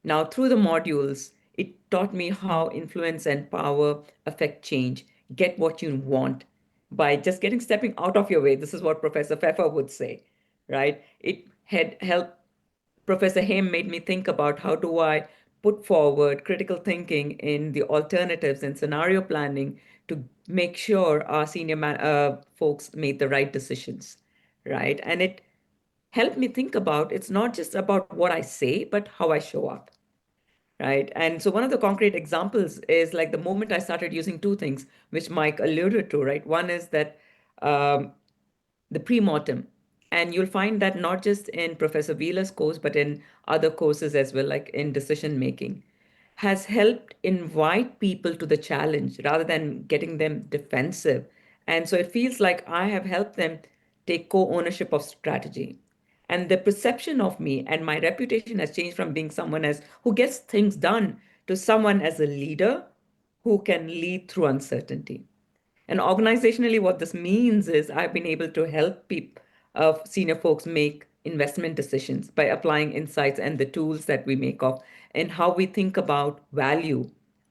Now, through the modules, it taught me how influence and power affect change. Get what you want by just getting stepping out of your way. This is what Professor Pfeffer would say, right? It had helped. Professor Haim made me think about how do I put forward critical thinking in the alternatives and scenario planning to make sure our folks made the right decisions, right? And it helped me think about it's not just about what I say, but how I show up, right? And so one of the concrete examples is like the moment I started using 2 things, which Mike alluded to, right? One is that the pre-mortem. And you'll find that not just in Professor Wheeler's course, but in other courses as well, like in decision making, has helped invite people to the challenge rather than getting them defensive. And so it feels like I have helped them take co-ownership of strategy. And the perception of me and my reputation has changed from being someone as who gets things done to someone as a leader who can lead through uncertainty. And organizationally, what this means is I've been able to help people, senior folks make investment decisions by applying insights and the tools that we make of and how we think about value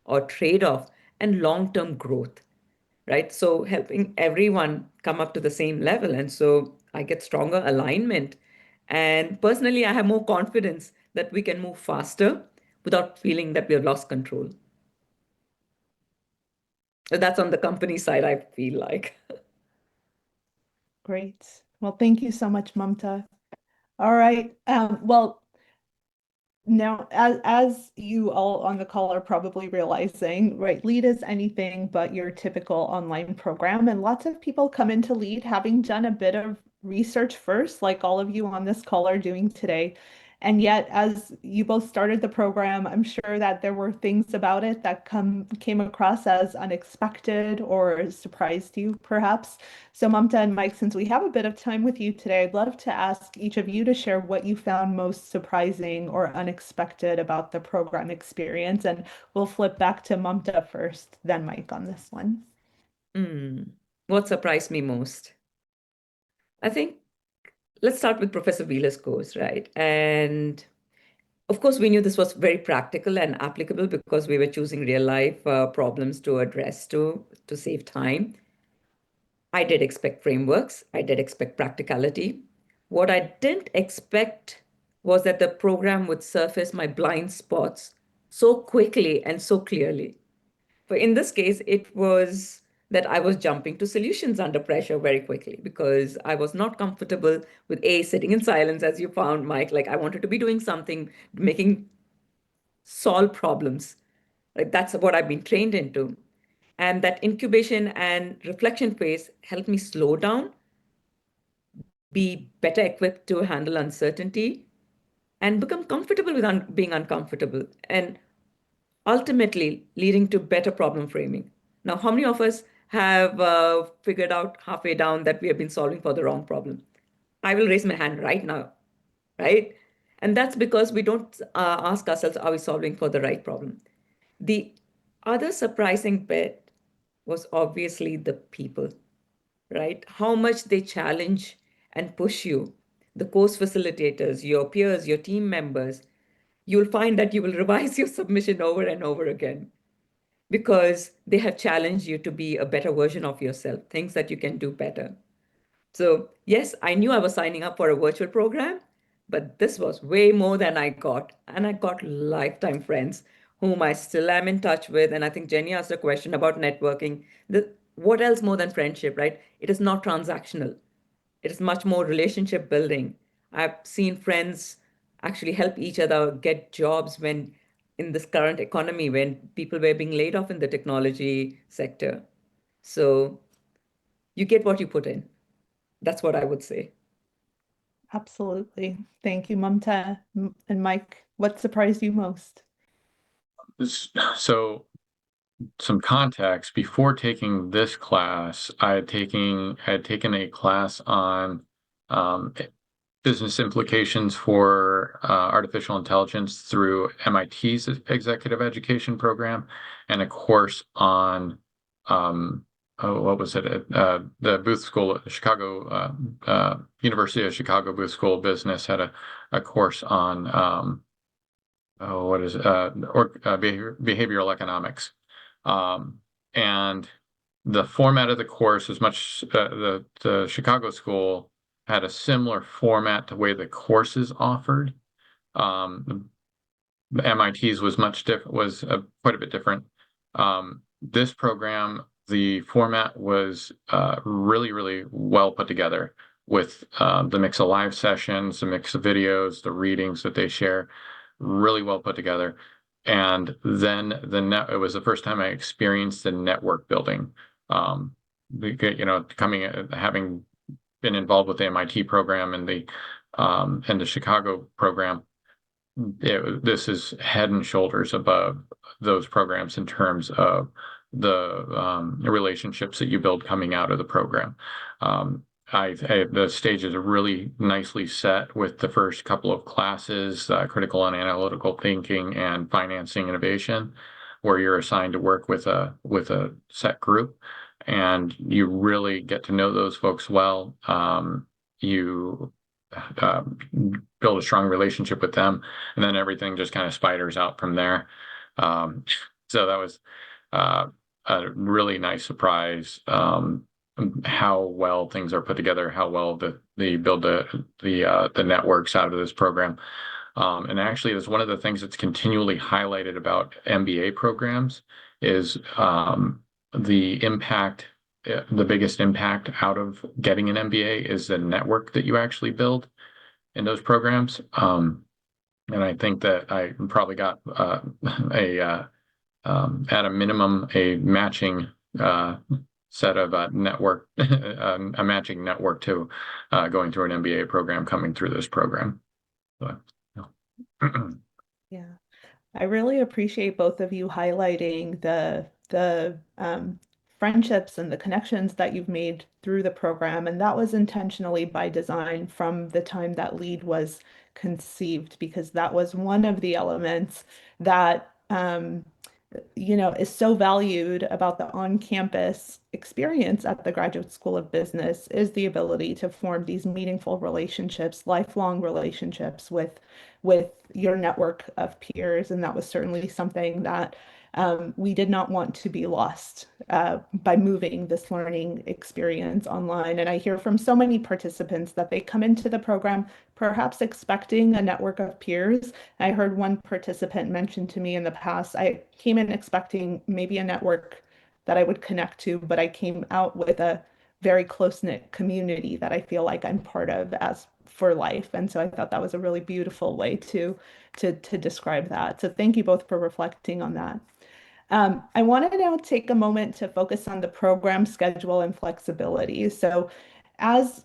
or trade-off and long-term growth, right? So helping everyone come up to the same level. And so I get stronger alignment. And personally, I have more confidence that we can move faster without feeling that we have lost control. So that's on the company side, I feel like. Great. Well, thank you so much, Mamta. All right. Well, now, as you all on the call are probably realizing, right, LEAD is anything but your typical online program. And lots of people come into LEAD having done a bit of research first, like all of you on this call are doing today. And yet, as you both started the program, I'm sure that there were things about it that came across as unexpected or surprised you, perhaps. So, Mamta and Mike, since we have a bit of time with you today, I'd love to ask each of you to share what you found most surprising or unexpected about the program experience. And we'll flip back to Mamta first, then Mike on this one. What surprised me most? I think let's start with Professor Wheeler's course, right? And of course, we knew this was very practical and applicable because we were choosing real life problems to address to save time. I did expect frameworks. I did expect practicality. What I didn't expect was that the program would surface my blind spots so quickly and so clearly. For in this case, it was that I was jumping to solutions under pressure very quickly because I was not comfortable with sitting in silence, as you found, Mike. Like I wanted to be doing something, making solve problems. Like that's what I've been trained into. And that incubation and reflection phase helped me slow down, be better equipped to handle uncertainty, and become comfortable with being uncomfortable. And ultimately leading to better problem framing. Now, how many of us have figured out halfway down that we have been solving for the wrong problem? I will raise my hand right now, right? And that's because we don't ask ourselves, are we solving for the right problem? The other surprising bit was obviously the people, right? How much they challenge and push you, the course facilitators, your peers, your team members, you'll find that you will revise your submission over and over again because they have challenged you to be a better version of yourself, things that you can do better. So yes, I knew I was signing up for a virtual program, but this was way more than I got. And I got lifetime friends whom I still am in touch with. And I think Jenny asked a question about networking. What else more than friendship, right? It is not transactional. It is much more relationship building. I've seen friends actually help each other get jobs when in this current economy, when people were being laid off in the technology sector. So you get what you put in. That's what I would say. Absolutely. Thank you, Mamta. And Mike, what surprised you most? So some context, before taking this class, I had taken a class on business implications for artificial intelligence through MIT's executive education program, and a course on what was it? The Booth School, Chicago University of Chicago Booth School of Business had a course on what is behavioral economics. And the format of the course is much, the Chicago school had a similar format to the way the course is offered. The MIT's was much different, was quite a bit different. This program, the format was really, really well put together with the mix of live sessions, the mix of videos, the readings that they share, really well put together. And then it was the first time I experienced the network building. Having been involved with the MIT program and the Chicago program, this is head and shoulders above those programs in terms of the relationships that you build coming out of the program. The stages are really nicely set with the first couple of classes, critical and analytical thinking and financing innovation, where you're assigned to work with a set group, and you really get to know those folks well. You build a strong relationship with them, and then everything just kind of spiders out from there. So that was a really nice surprise. How well things are put together, how well they build the networks out of this program. And actually, it's one of the things that's continually highlighted about MBA programs is the impact. The biggest impact out of getting an MBA is the network that you actually build in those programs. And I think that I probably got at a minimum a matching set of a matching network to going through an MBA program coming through this program. So, Yeah, I really appreciate both of you highlighting the friendships and the connections that you've made through the program, and that was intentionally by design from the time that LEAD was conceived, because that was one of the elements that is so valued about the on-campus experience at the Graduate School of Business is the ability to form these meaningful relationships, lifelong relationships with your network of peers. And that was certainly something that we did not want to be lost by moving this learning experience online. And I hear from so many participants that they come into the program perhaps expecting a network of peers. I heard one participant mention to me in the past, I came in expecting maybe a network that I would connect to, but I came out with a very close-knit community that I feel like I'm part of as for life. And so I thought that was a really beautiful way to describe that. So thank you both for reflecting on that. I want to now take a moment to focus on the program schedule and flexibility. So as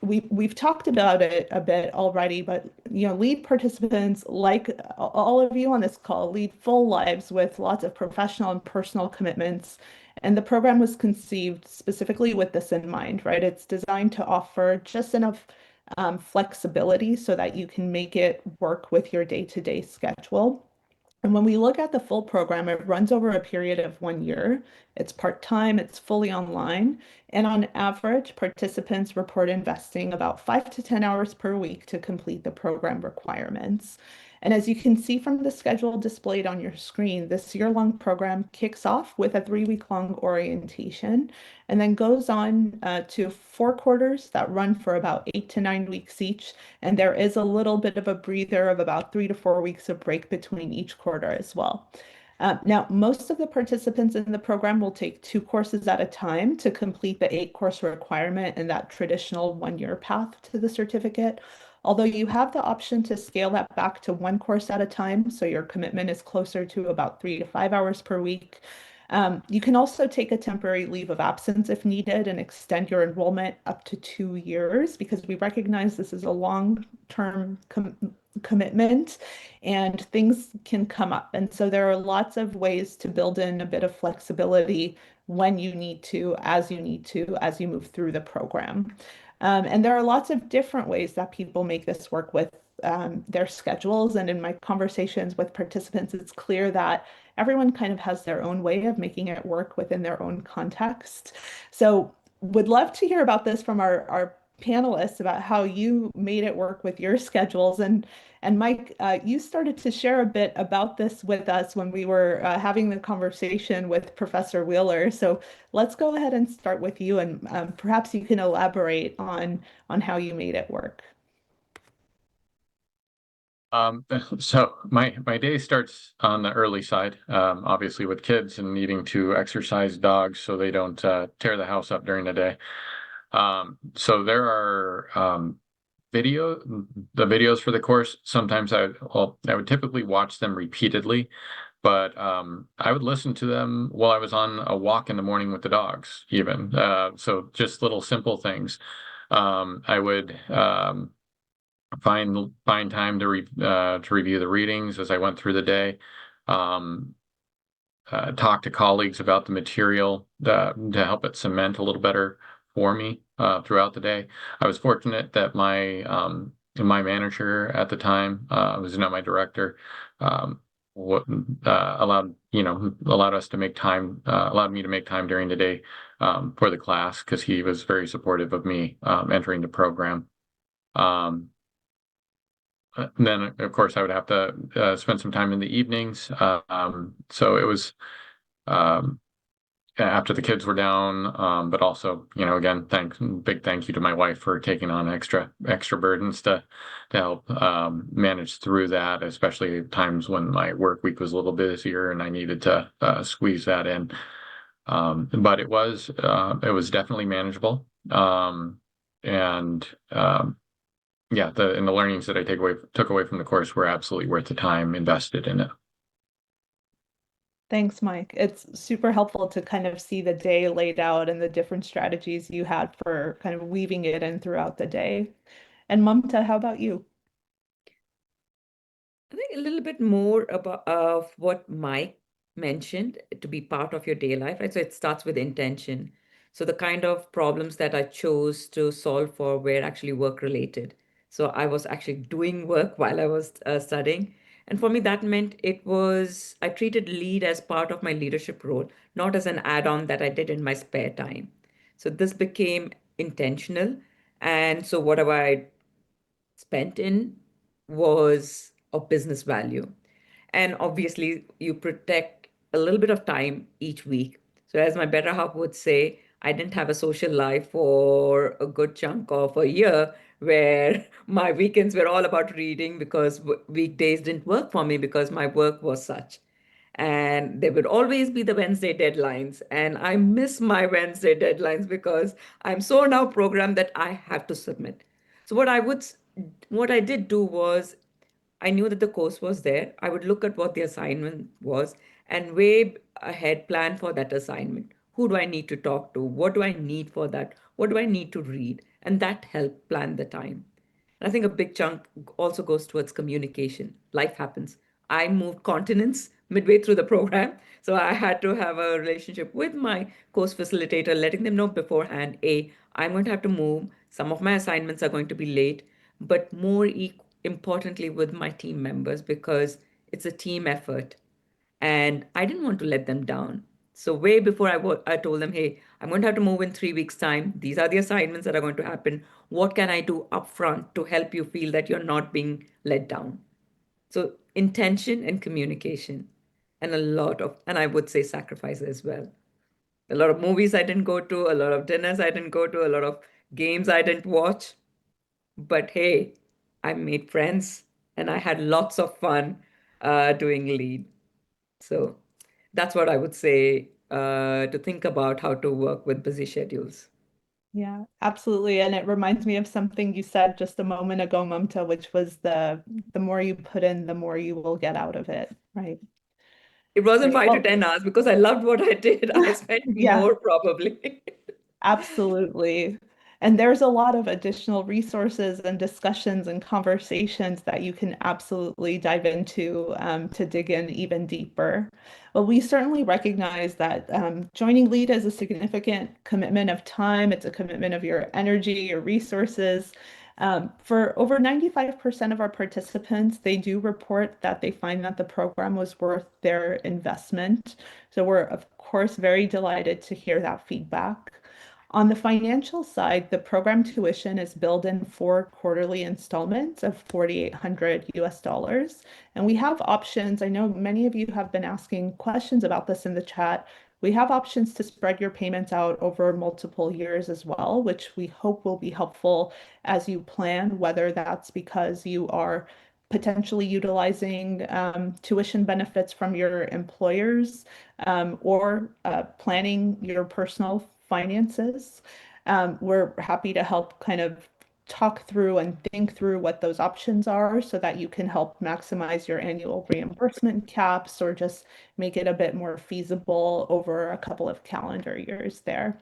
we've talked about it a bit already, but LEAD participants, like all of you on this call, lead full lives with lots of professional and personal commitments. And the program was conceived specifically with this in mind, right? It's designed to offer just enough flexibility so that you can make it work with your day-to-day schedule. And when we look at the full program, it runs over a period of 1 year. It's part-time, it's fully online. And on average, participants report investing about 5 to 10 hours per week to complete the program requirements. And as you can see from the schedule displayed on your screen, this year-long program kicks off with a 3-week-long orientation and then goes on to 4 quarters that run for about 8 to 9 weeks each. And there is a little bit of a breather of about 3 to 4 weeks of break between each quarter as well. Now, most of the participants in the program will take 2 courses at a time to complete the 8-course requirement in that traditional 1 year path to the certificate. Although you have the option to scale that back to 1 course at a time, so your commitment is closer to about 3 to 5 hours per week. You can also take a temporary leave of absence if needed and extend your enrollment up to 2 years because we recognize this is a long-term commitment and things can come up. And so there are lots of ways to build in a bit of flexibility when you need to, as you move through the program. And there are lots of different ways that people make this work with their schedules. And in my conversations with participants, it's clear that everyone kind of has their own way of making it work within their own context. So would love to hear about this from our panelists about how you made it work with your schedules. And Mike, you started to share a bit about this with us when we were having the conversation with Professor Wheeler. So let's go ahead and start with you, and perhaps you can elaborate on how you made it work. So my day starts on the early side, obviously with kids and needing to exercise dogs so they don't tear the house up during the day. So there are the videos for the course. Sometimes I would typically watch them repeatedly, but I would listen to them while I was on a walk in the morning with the dogs, even. So just little simple things. I would find time to review the readings as I went through the day. Talk to colleagues about the material to help it cement a little better for me throughout the day. I was fortunate that my manager at the time was now my director. Allowed us to make time, allowed me to make time during the day for the class because he was very supportive of me entering the program. Then, of course, I would have to spend some time in the evenings. So it was after the kids were down, but also, again, big thank you to my wife for taking on extra burdens to help manage through that, especially times when my work week was a little busier and I needed to squeeze that in. But it was definitely manageable. Yeah, the learnings that I took away from the course were absolutely worth the time invested in it. Thanks, Mike. It's super helpful to kind of see the day laid out and the different strategies you had for kind of weaving it in throughout the day. And Mamta, how about you? I think a little bit more about of what Mike mentioned to be part of your day life, right? So it starts with intention. So the kind of problems that I chose to solve for were actually work related. So I was actually doing work while I was studying. And for me, that meant I treated lead as part of my leadership role, not as an add-on that I did in my spare time. So this became intentional. And so whatever I spent in was of business value. And obviously, you protect a little bit of time each week. So, as my better half would say, I didn't have a social life for a good chunk of a year where my weekends were all about reading because weekdays didn't work for me because my work was such. And there would always be the Wednesday deadlines. And I miss my Wednesday deadlines because I'm so now programmed that I have to submit. So what I did do was I knew that the course was there. I would look at what the assignment was and way ahead plan for that assignment. Who do I need to talk to? What do I need for that? What do I need to read? And that helped plan the time. And I think a big chunk also goes towards communication. Life happens. I moved continents midway through the program. So I had to have a relationship with my course facilitator, letting them know beforehand, I'm going to have to move. Some of my assignments are going to be late, but more importantly with my team members, because It's a team effort. And I didn't want to let them down. So way before I told them, hey, I'm going to have to move in 3 weeks' time. These are the assignments that are going to happen. What can I do upfront to help you feel that you're not being let down? So intention and communication, and and I would say sacrifice as well. A lot of movies I didn't go to, a lot of dinners I didn't go to, a lot of games I didn't watch. But hey, I made friends and I had lots of fun doing lead. So that's what I would say to think about how to work with busy schedules. Yeah, absolutely. And it reminds me of something you said just a moment ago, Mamta, which was the more you put in, the more you will get out of it, right? It wasn't Great. 5 to 10 hours because I loved what I did. I spent Yeah, more probably. absolutely. And there's a lot of additional resources and discussions and conversations that you can absolutely dive into to dig in even deeper. But we certainly recognize that joining LEAD is a significant commitment of time. It's a commitment of your energy, your resources. For over 95% of our participants, they do report that they find that the program was worth their investment. So we're, of course, very delighted to hear that feedback. On the financial side, the program tuition is billed in 4 quarterly installments of 4,800 US dollars. And we have options. I know many of you have been asking questions about this in the chat. We have options to spread your payments out over multiple years as well, which we hope will be helpful as you plan, whether that's because you are potentially utilizing tuition benefits from your employers or planning your personal finances. We're happy to help kind of talk through and think through what those options are so that you can help maximize your annual reimbursement caps or just make it a bit more feasible over a couple of calendar years there.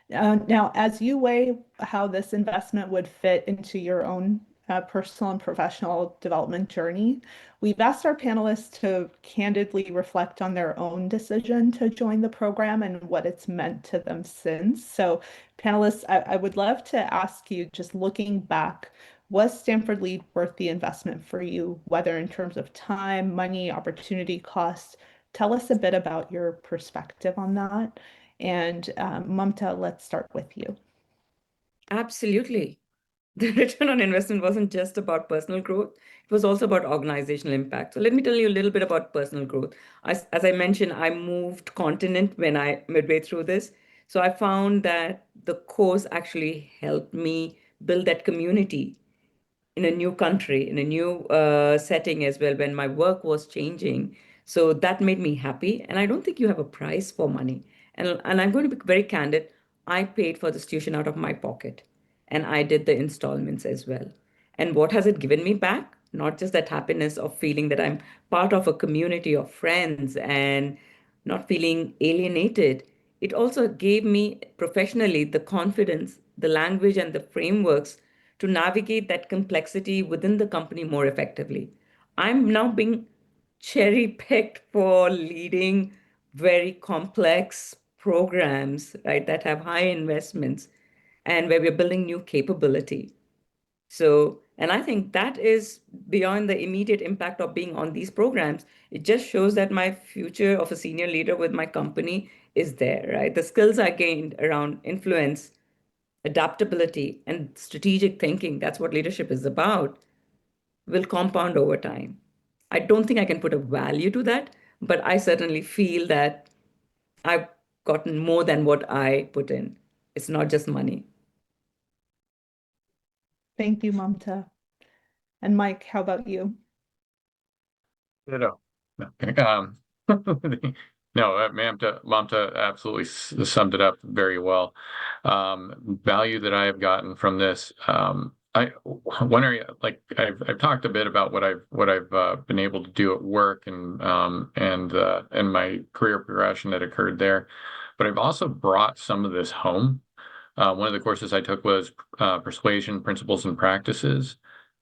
Now, as you weigh how this investment would fit into your own personal and professional development journey, we've asked our panelists to candidly reflect on their own decision to join the program and what it's meant to them since. So, panelists, I would love to ask you, just looking back, was Stanford LEAD worth the investment for you, whether in terms of time, money, opportunity costs? Tell us a bit about your perspective on that. And Mamta, let's start with you. Absolutely. The return on investment wasn't just about personal growth, it was also about organizational impact. So let me tell you a little bit about personal growth. As I mentioned, I moved continent when I midway through this. So I found that the course actually helped me build that community in a new country, in a new setting as well, when my work was changing. So that made me happy. And I don't think you have a price for money. And I'm going to be very candid. I paid for this tuition out of my pocket and I did the installments as well. And what has it given me back? Not just that happiness of feeling that I'm part of a community of friends and not feeling alienated. It also gave me professionally the confidence, the language, and the frameworks to navigate that complexity within the company more effectively. I'm now being cherry picked for leading very complex programs, right, that have high investments and where we're building new capability. So, and I think that is beyond the immediate impact of being on these programs. It just shows that my future of a senior leader with my company is there, right? The skills I gained around influence, adaptability, and strategic thinking, that's what leadership is about, will compound over time. I don't think I can put a value to that, but I certainly feel that I've gotten more than what I put in. It's not just money. Thank you, Mamta. And Mike, how about you? Ditto. No, kidding. No, Mamta absolutely summed it up very well. Value that I have gotten from this, one area, like I've talked a bit about what I've been able to do at work and my career progression that occurred there, but I've also brought some of this home. One of the courses I took was Persuasion Principles and Practices,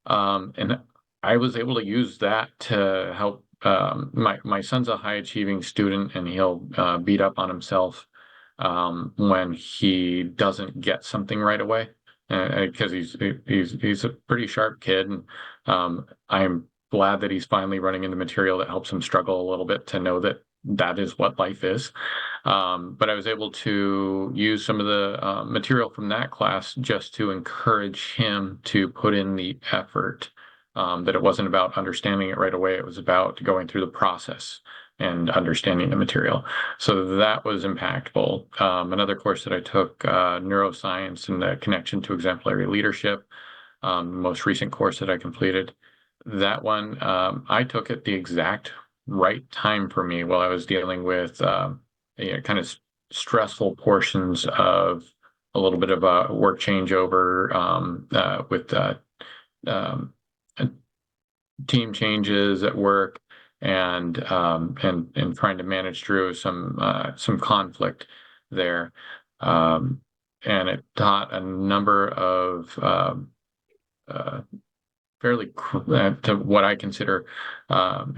and I was able to use that to help. My son's a high achieving student, and he'll beat up on himself when he doesn't get something right away, because he's a pretty sharp kid, and I'm glad that he's finally running into material that helps him struggle a little bit to know that that is what life is. But I was able to use some of the material from that class just to encourage him to put in the effort. That it wasn't about understanding it right away. It was about going through the process and understanding the material. So that was impactful. Another course that I took, neuroscience and the connection to exemplary leadership, most recent course that I completed. That one, I took at the exact right time for me while I was dealing with kind of stressful portions of a little bit of a work changeover with team changes at work and trying to manage through some conflict there. And it taught a number of fairly to what I consider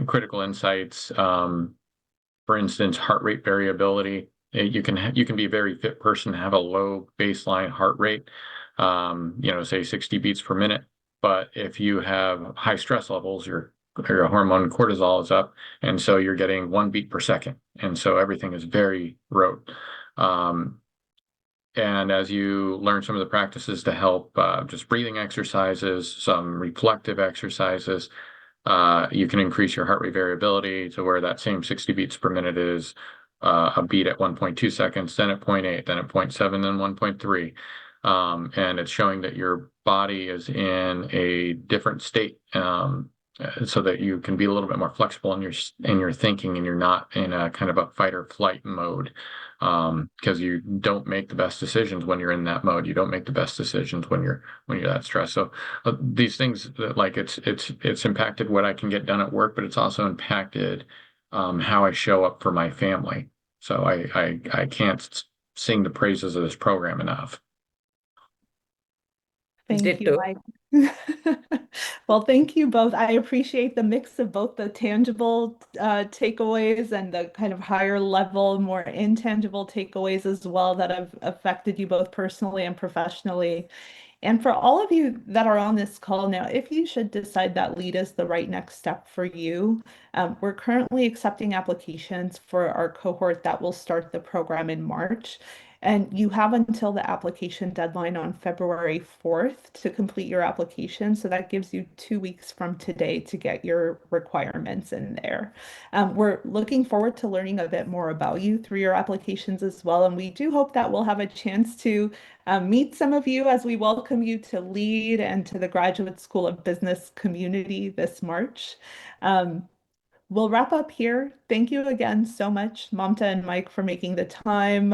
critical insights. For instance, heart rate variability. You can be a very fit person, have a low baseline heart rate, say 60 beats per minute. But if you have high stress levels, your hormone cortisol is up, and so you're getting 1 beat per second, and so everything is very rote. And as you learn some of the practices to help, just breathing exercises, some reflective exercises, you can increase your heart rate variability to where that same 60 beats per minute is a beat at 1.2 seconds, then at 0.8, then at 0.7, then 1.3. And it's showing that your body is in a different state, so that you can be a little bit more flexible in your thinking, and you're not in a kind of a fight or flight mode, because you don't make the best decisions when you're in that mode. You don't make the best decisions when you're that stressed. So these things that, like, it's impacted what I can get done at work, but it's also impacted how I show up for my family. So I can't sing the praises of this program enough. Thank you, Ditto. Mike. Well, thank you both. I appreciate the mix of both the tangible takeaways and the kind of higher level, more intangible takeaways as well that have affected you both personally and professionally. And for all of you that are on this call now, if you should decide that LEAD is the right next step for you, we're currently accepting applications for our cohort that will start the program in March. And you have until the application deadline on February 4th to complete your application. So that gives you 2 weeks from today to get your requirements in there. We're looking forward to learning a bit more about you through your applications as well. And we do hope that we'll have a chance to meet some of you as we welcome you to LEAD and to the Graduate School of Business community this March. We'll wrap up here. Thank you again so much, Mamta and Mike, for making the time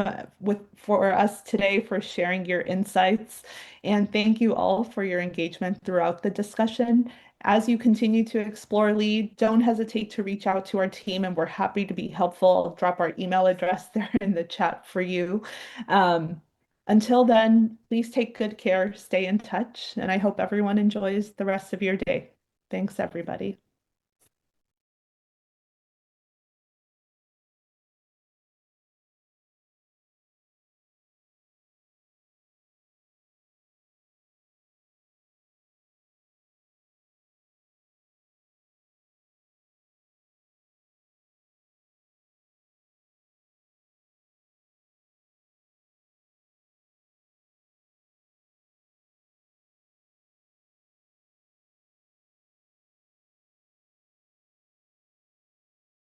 for us today, for sharing your insights. And thank you all for your engagement throughout the discussion. As you continue to explore LEAD, don't hesitate to reach out to our team, and we're happy to be helpful. I'll drop our email address there in the chat for you. Until then, please take good care, stay in touch, and I hope everyone enjoys the rest of your day. Thanks, everybody.